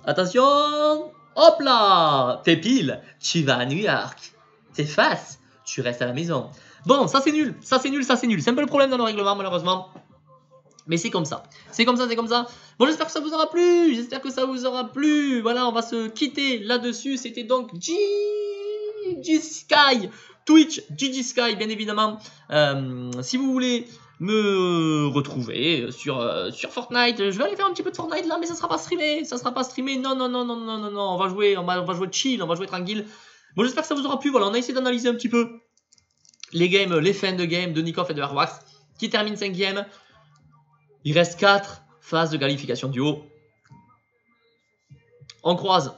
Attention. Hop là. T'es pile. Tu vas à New York. T'es face. Tu restes à la maison. Bon, ça c'est nul. Ça c'est nul, ça c'est nul. C'est un peu le problème dans le règlement malheureusement. Mais c'est comme ça. C'est comme ça, c'est comme ça. Bon, j'espère que ça vous aura plu. J'espère que ça vous aura plu. Voilà, on va se quitter là-dessus. C'était donc GG Sky. Twitch, GG Sky, bien évidemment. Si vous voulez me retrouver sur Fortnite, je vais aller faire un petit peu de Fortnite là, mais ça sera pas streamé. Ça sera pas streamé. Non. On va jouer chill, on va jouer tranquille. Bon, j'espère que ça vous aura plu. Voilà, on a essayé d'analyser un petit peu les games, les fins de game de Nikov et de Airwax qui termine 5e. Il reste 4 phases de qualification duo. On croise.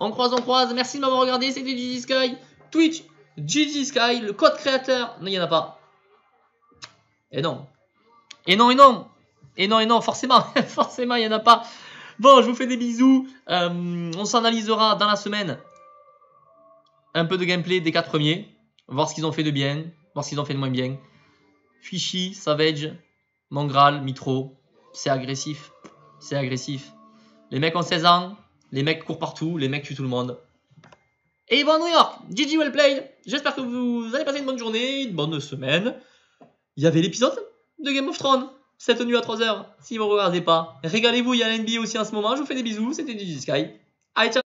Merci de m'avoir regardé. C'était GG Sky. Twitch, GG Sky. Le code créateur. Non, il n'y en a pas. Et non. Forcément. Forcément, il n'y en a pas. Bon, je vous fais des bisous. On s'analysera dans la semaine un peu de gameplay des 4 premiers. Voir ce qu'ils ont fait de bien. Voir ce qu'ils ont fait de moins bien. Fishy, Savage, Mongral, Mitro. C'est agressif. C'est agressif. Les mecs ont 16 ans. Les mecs courent partout. Les mecs tuent tout le monde. Et ils vont à New York. GG well played. J'espère que vous allez passer une bonne journée. Une bonne semaine. Il y avait l'épisode de Game of Thrones. Cette nuit à 3h. Si vous ne regardez pas. Régalez-vous. Il y a l'NBA aussi en ce moment. Je vous fais des bisous. C'était GG Sky. Allez, ciao.